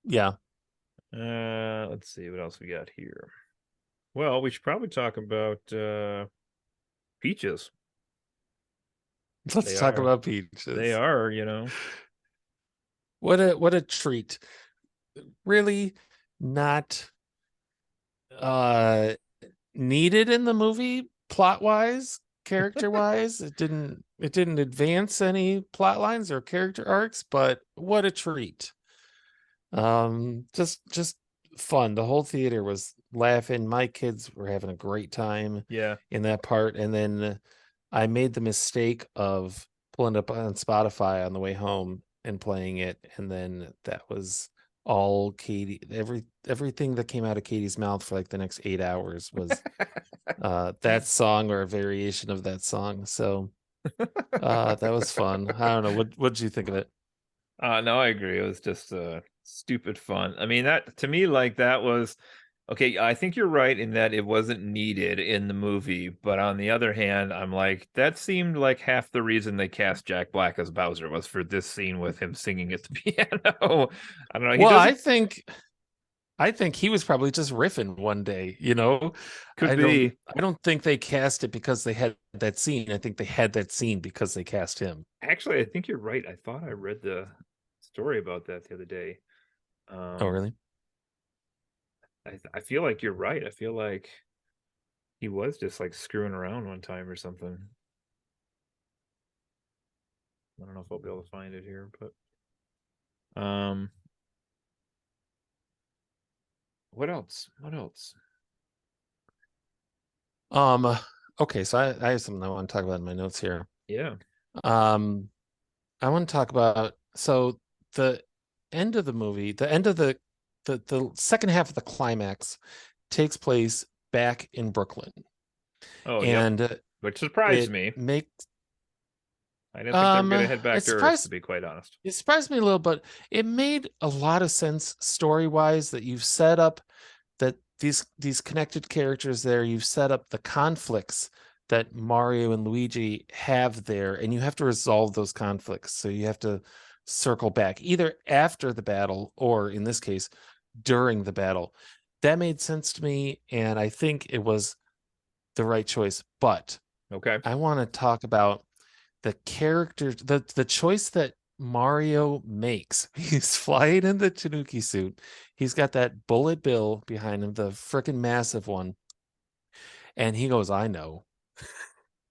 Yeah. let's see what else we got here. Well, we should probably talk about peaches. Let's They talk are, about they peaches. are. What a treat. Really not uh needed in the movie plot wise, character wise. It didn't advance any plot lines or character arcs, but what a treat. Just fun. The whole theater was laughing. My kids were having a great time Yeah. in that part. And then I made the mistake of pulling up on Spotify on the way home and playing it, and then that was all Katie. Everything that came out of Katie's mouth for like the next 8 hours was that song or a variation of that song. So that was fun. I don't know. What did you think of it? No, I agree. It was just stupid fun. I mean, that to me, like that was okay. I think you're right in that it wasn't needed in the movie, but on the other hand, I'm like that seemed like half the reason they cast Jack Black as Bowser was for this scene with him singing at the piano. I don't know. He Well, doesn't I think he was probably just riffing one day, you know. could be. I don't think they cast it because they had that scene. I think they had that scene because they cast him. Actually, I think you're right. I thought I read the story about that the other day. Oh, Um, really? I feel like you're right. I feel like he was just like screwing around one time or something. I don't know if I'll be able to find it here, but what else? What else? Um okay, so I have something I want to talk about in my notes here. Yeah. Um I want to talk about so the end of the movie, the end of the second half of the climax takes place back in Brooklyn. Oh, yep. And Which surprised it me. makes I didn't think they were gonna head it back to Earth, to surprised be quite honest. it surprised me a little, but it made a lot of sense story-wise that you've set up that these connected characters there, you've set up the conflicts that Mario and Luigi have there, and you have to resolve those conflicts. So you have to circle back either after the battle or in this case during the battle. That made sense to me, and I think it was the right choice. But Okay. I want to talk about the character, the choice that Mario makes. He's flying in the Tanuki suit. He's got that bullet bill behind him, the freaking massive one. And he goes, I know.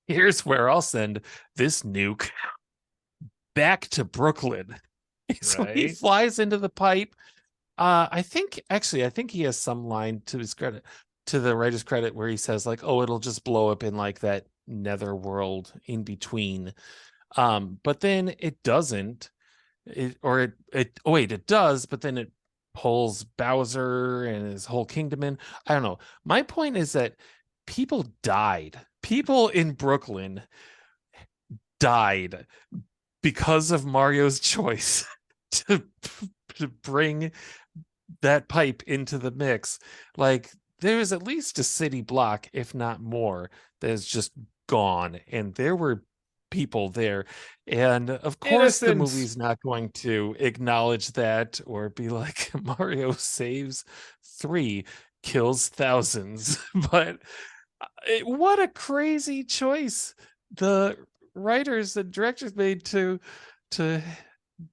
Here's where I'll send this nuke back to Brooklyn. So he Right. flies into the pipe. I think he has some line to his credit, to the writer's credit, where he says, like, oh, it'll just blow up in like that nether world in between. But then it doesn't. Oh wait, it does, but then it pulls Bowser and his whole kingdom in. I don't know. My point is that people died. People in Brooklyn died because of Mario's choice to to bring that pipe into the mix. Like there's at least a city block, if not more, that is just gone, and there were people there. And of course, the Innocence. movie's not going to acknowledge that or be like Mario saves three, kills thousands. But what a crazy choice the writers and directors made to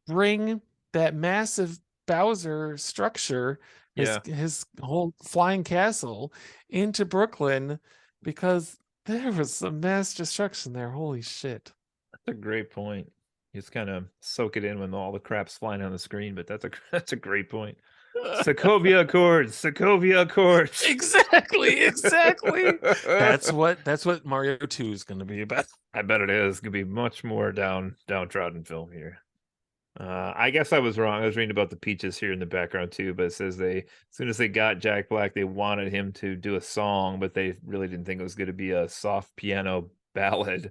bring that massive Bowser structure, Yeah. his whole flying castle, into Brooklyn, because There was some mass destruction there. Holy shit. That's a great point. You just kind of soak it in when all the crap's flying on the screen, but that's a great point. Sokovia Accords, Sokovia Accords. Exactly. That's what Mario 2 is going to be about. I bet it is. It's gonna be much more downtrodden film here. I guess I was wrong. I was reading about the Peaches here in the background too, but it says as soon as they got Jack Black, they wanted him to do a song, but they really didn't think it was going to be a soft piano ballad.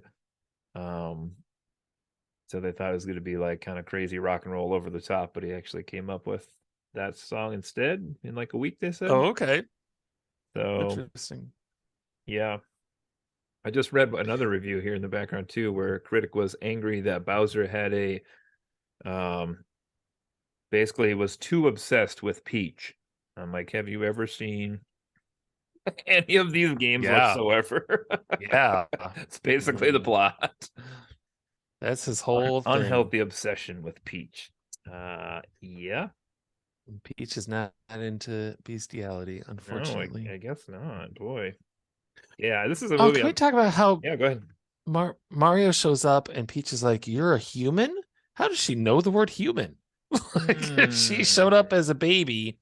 So they thought it was going to be like kind of crazy rock and roll over the top, but he actually came up with that song instead in like a week, they said. Oh, okay. So Interesting. yeah. I just read another review here in the background too, where a critic was angry that Bowser had basically was too obsessed with Peach. I'm like, have you ever seen any of these games whatsoever? Yeah. It's basically the plot. That's his whole thing. Unhealthy obsession with Peach. Yeah. Peach is not into bestiality, unfortunately. No, I guess not. Boy. Yeah, this is a Oh, movie. can we talk about how Yeah, go ahead. Mario shows up and Peach is like, "You're a human? How does she know the word human?" Like she showed up as a baby.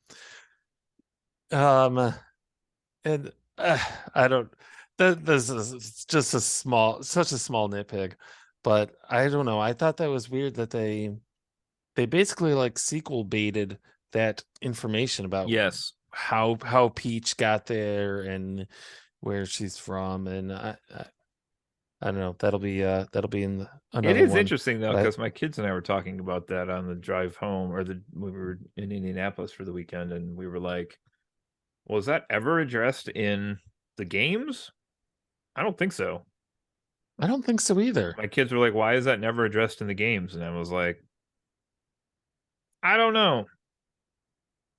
And I don't. This is just such a small nitpick, but I don't know. I thought that was weird that they basically like sequel baited that information about Yes. how Peach got there and where she's from, and I don't know. That'll be in another It is one. interesting though, because my kids and I were talking about that on the drive home, or when we were in Indianapolis for the weekend, and we were like, "Was that ever addressed in the games?" I don't think so. I don't think so either. My kids were like, "Why is that never addressed in the games?" And I was like, "I don't know.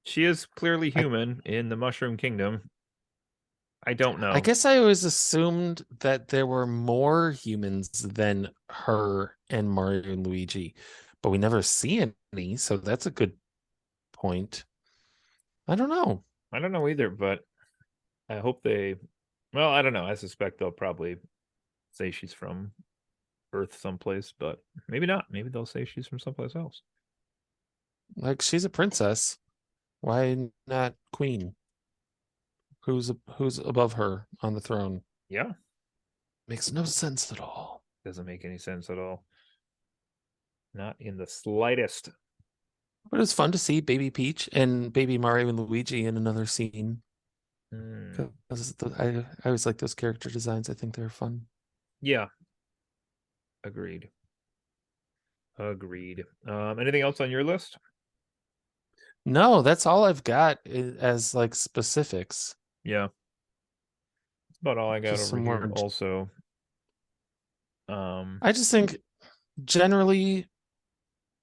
She is clearly human in the Mushroom Kingdom. I don't know." I guess I always assumed that there were more humans than her and Mario and Luigi, but we never see any, so that's a good point. I don't know. I don't know either, but I hope well, I don't know. I suspect they'll probably say she's from Earth someplace, but maybe not. Maybe they'll say she's from someplace else. Like she's a princess. Why not queen? Who's above her on the throne? Yeah. Makes no sense at all. Doesn't make any sense at all. Not in the slightest. But it was fun to see Baby Peach and Baby Mario and Luigi in another scene. I always like those character designs. I think they're fun. Yeah. Agreed. Anything else on your list? No, that's all I've got as like specifics. Yeah. That's about all I got Just over here more... also. I just think generally,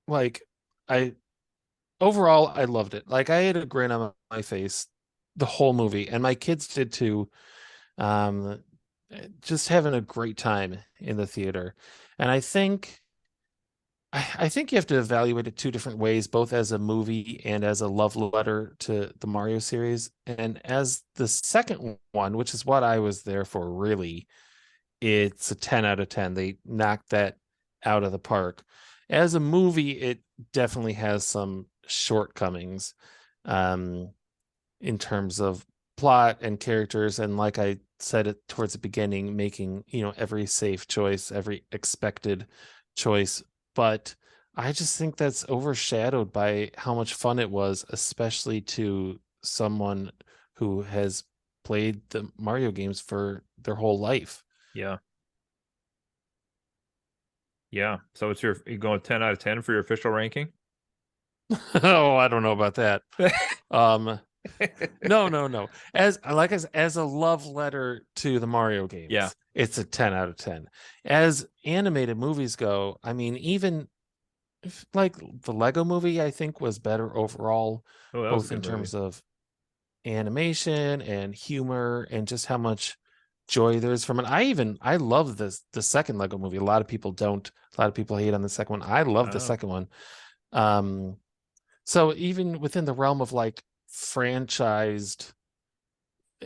like, overall I loved it. Like I had a grin on my face the whole movie, and my kids did too. Just having a great time in the theater. And I think you have to evaluate it two different ways, both as a movie and as a love letter to the Mario series. And as the second one, which is what I was there for, really, it's a 10 out of 10. They knocked that out of the park. As a movie, it definitely has some shortcomings in terms of plot and characters. And like I said it towards the beginning, making, every safe choice, every expected choice. But I just think that's overshadowed by how much fun it was, especially to someone who has played the Mario games for their whole life. Yeah. Yeah. So you going 10 out of 10 for your official ranking? Oh, I don't know about that. No. As a love letter to the Mario games, yeah, it's a 10 out of 10. As animated movies go, I mean, even like the Lego movie, I think was better overall, both in terms of animation and humor and just how much joy there's from it. I love the second Lego movie. A lot of people don't. A lot of people hate on the second one. I love the second one. So even within the realm of like franchised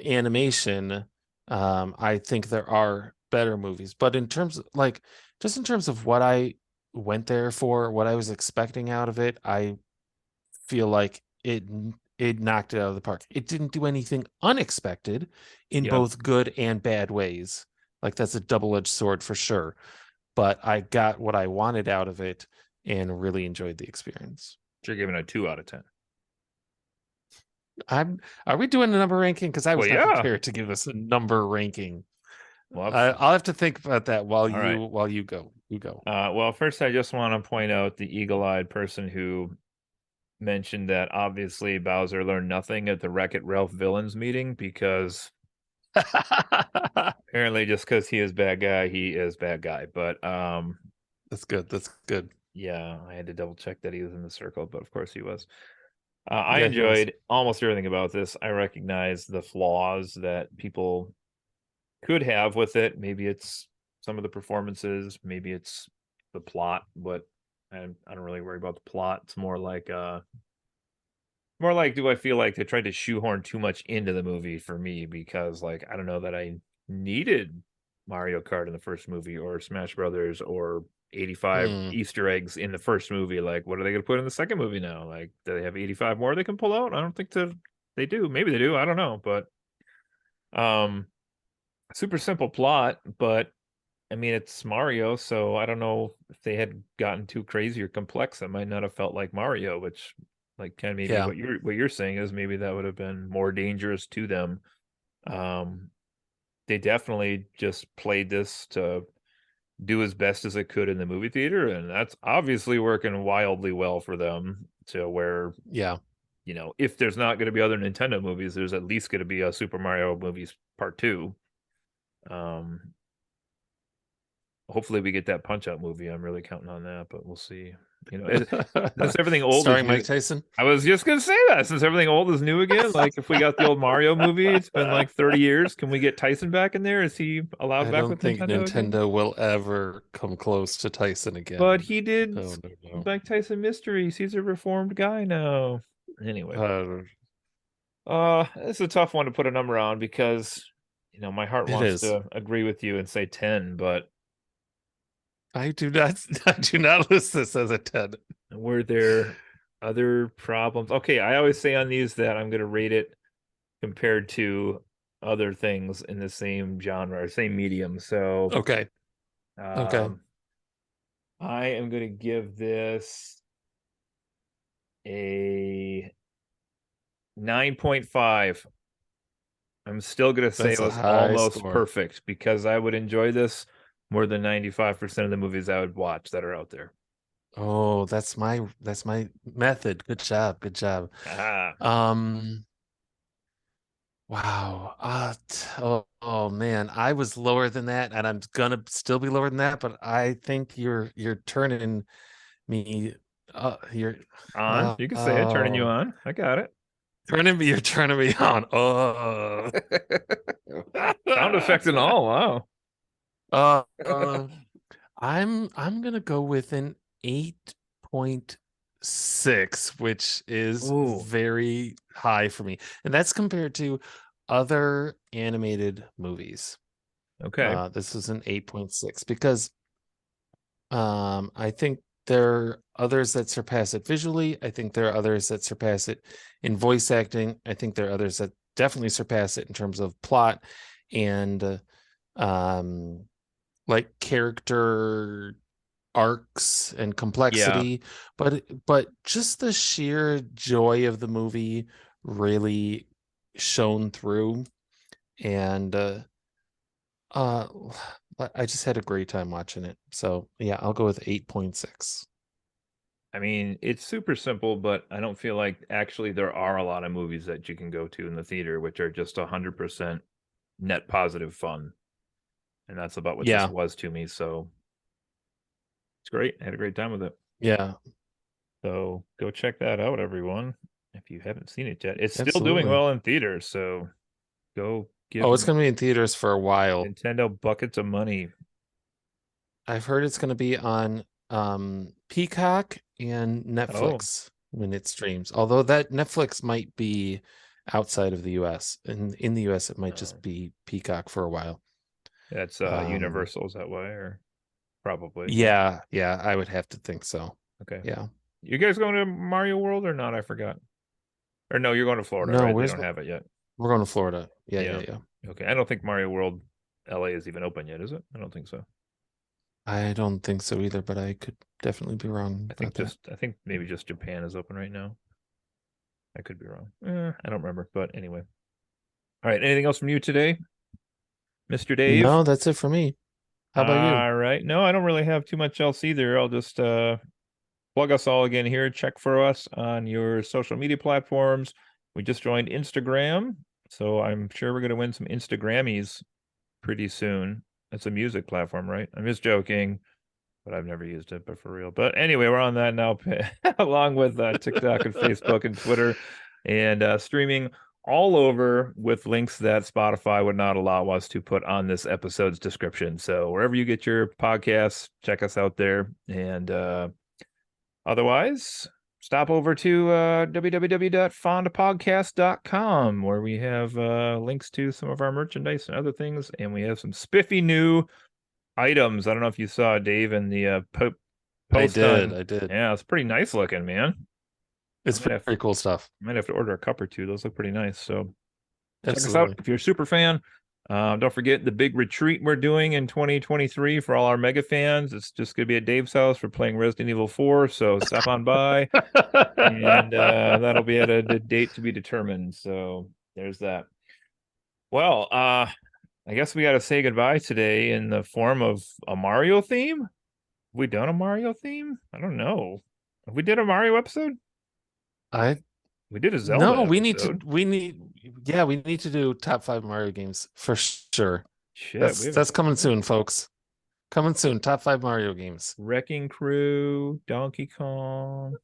animation, I think there are better movies, but in terms of like just in terms of what I went there for, what I was expecting out of it, I feel like it knocked it out of the park. It didn't do anything unexpected in Yep. both good and bad ways. Like that's a double-edged sword for sure. But I got what I wanted out of it and really enjoyed the experience. You're giving it a 2 out of 10. Are we doing a number ranking? Because I Well, was not yeah. prepared to give us a number ranking. Well, I'll have to think about that all right. while you go. You go. Well, first, I just want to point out the eagle-eyed person who mentioned that obviously Bowser learned nothing at the Wreck-It Ralph villains meeting because apparently just because he is bad guy, he is bad guy. But That's good. That's good. yeah, I had to double check that he was in the circle, but of course he was. I Yeah, he was. enjoyed almost everything about this. I recognize the flaws that people could have with it. Maybe it's some of the performances, maybe it's the plot, but I don't really worry about the plot. It's more like do I feel like they tried to shoehorn too much into the movie for me because like I don't know that I needed Mario Kart in the first movie or Smash Brothers or 85 Hmm. Easter eggs in the first movie. Like, what are they going to put in the second movie now? Like, do they have 85 more they can pull out? I don't think they do. Maybe they do. I don't know. But um, super simple plot. But I mean, it's Mario, so I don't know if they had gotten too crazy or complex. It might not have felt like Mario, which, like, kind of maybe Yeah. what you're saying is maybe that would have been more dangerous to them. They definitely just played this to do as best as it could in the movie theater, and that's obviously working wildly well for them. To where Yeah. if there's not going to be other Nintendo movies, there's at least going to be a Super Mario movies part two. Um, Hopefully we get that Punch Out movie. I'm really counting on that, but we'll see. Since everything old is Starring new. Mike Tyson. I was just gonna say that since everything old is new again. Like if we got the old Mario movie, it's been like 30 years. Can we get Tyson back in there? Is he allowed I back don't with think Nintendo again? Nintendo will ever come close to Tyson But again. he did Oh no, Mike Tyson Mysteries. He's a reformed guy now. Anyway, no. it's a tough one to put a number on because my heart It wants is. to agree with you and say 10, but I do not. I do not list this as a 10. were there other problems? Okay, I always say on these that I'm going to rate it compared to other things in the same genre or same medium. So, Okay. Okay. um, I am going to give this a 9.5. I'm still going to say That's it a was high almost score. perfect because I would enjoy this more than 95% of the movies I would watch that are out there. Oh, that's my method. Good job. Good job. Ah, Um, wow. Oh man, I was lower than that, and I'm gonna still be lower than that, but I think you're turning me you're you can say it, turning you oh on. I got it. you're turning me on. Oh. Sound effects and all. Wow. uh, uh, I'm gonna go with an 8.6, which is Ooh. very high for me. And that's compared to other animated movies. Okay. This is an 8.6 because I think there are others that surpass it visually. I think there are others that surpass it in voice acting. I think there are others that definitely surpass it in terms of plot and um like character arcs and Yeah. complexity, but just the sheer joy of the movie really shone through, and uh I just had a great time watching it. So yeah, I'll go with 8.6. I mean, it's super simple, but I don't feel like actually there are a lot of movies that you can go to in the theater which are just 100% net positive fun. And that's about what this Yeah, was to me. So it's great. I had a great time with it. yeah, So go check that out, everyone. If you haven't seen it yet, it's still doing absolutely. well in theaters. So go give Oh, it's gonna be in theaters for a while. Nintendo buckets of money. I've heard it's gonna be on Peacock and Oh, Netflix when it streams. Although that Netflix might be outside of the US. And in the US, it might Oh. just be Peacock for a while. That's Universal, is that why? Or probably. Yeah, I would have to think so. Okay. Yeah. You guys going to Mario World or not? I forgot. Or no, you're going to Florida, No, right? They don't have it yet. we're going to Florida. Yeah. Okay. I don't think Mario World LA is even open yet, is it? I don't think so. I don't think so either, but I could definitely be wrong. I think maybe just Japan is open right now. I could be wrong. I don't remember, but anyway. All right. Anything else from you today, Mr. Dave? No, that's it for me. How about you? All right. No, I don't really have too much else either. I'll just plug us all again here. Check for us on your social media platforms. We just joined Instagram, so I'm sure we're going to win some Instagrammies pretty soon. It's a music platform, right? I'm just joking, but I've never used it, but for real. But anyway, we're on that now, along with TikTok and Facebook and Twitter, and streaming all over with links that Spotify would not allow us to put on this episode's description. So wherever you get your podcasts, check us out there. And otherwise, stop over to www.fondapodcast.com, where we have links to some of our merchandise and other things. And we have some spiffy new items. I don't know if you saw Dave in the post. I did. Yeah, it's pretty nice looking, man. It's pretty cool stuff. Might have to order a cup or two. Those look pretty nice. So check us Absolutely. out if you're a super fan. Don't forget the big retreat we're doing in 2023 for all our mega fans. It's just going to be at Dave's house for playing Resident Evil 4. So stop on by, and that'll be at a date to be determined. So there's that. Well, I guess we got to say goodbye today in the form of a Mario theme. Have we done a Mario theme? I don't know. Have we did a Mario episode? We did a Zelda. No, we episode. need to do top 5 Mario games for sure. Shit, that's coming soon, folks. Coming soon. Top 5 Mario games. Wrecking Crew, Donkey Kong.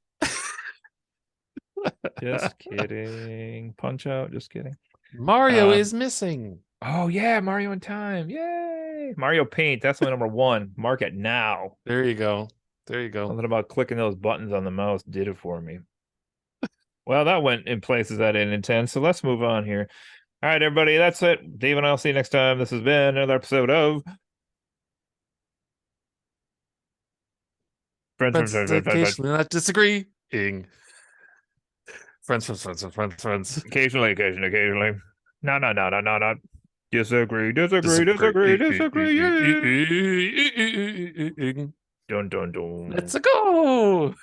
Just kidding. Punch Out. Just kidding. Mario is missing. Oh yeah, Mario in Time. Yay! Mario Paint. That's my number 1. Mark it now. There you go. Something about clicking those buttons on the mouse did it for me. Well, that went in places I didn't intend, so let's move on here. All right, everybody, that's it. Dave and I'll see you next time. This has been another episode of Friends occasionally not disagreeing. Friends. Occasionally. No. Disagree. Dun. Let's go.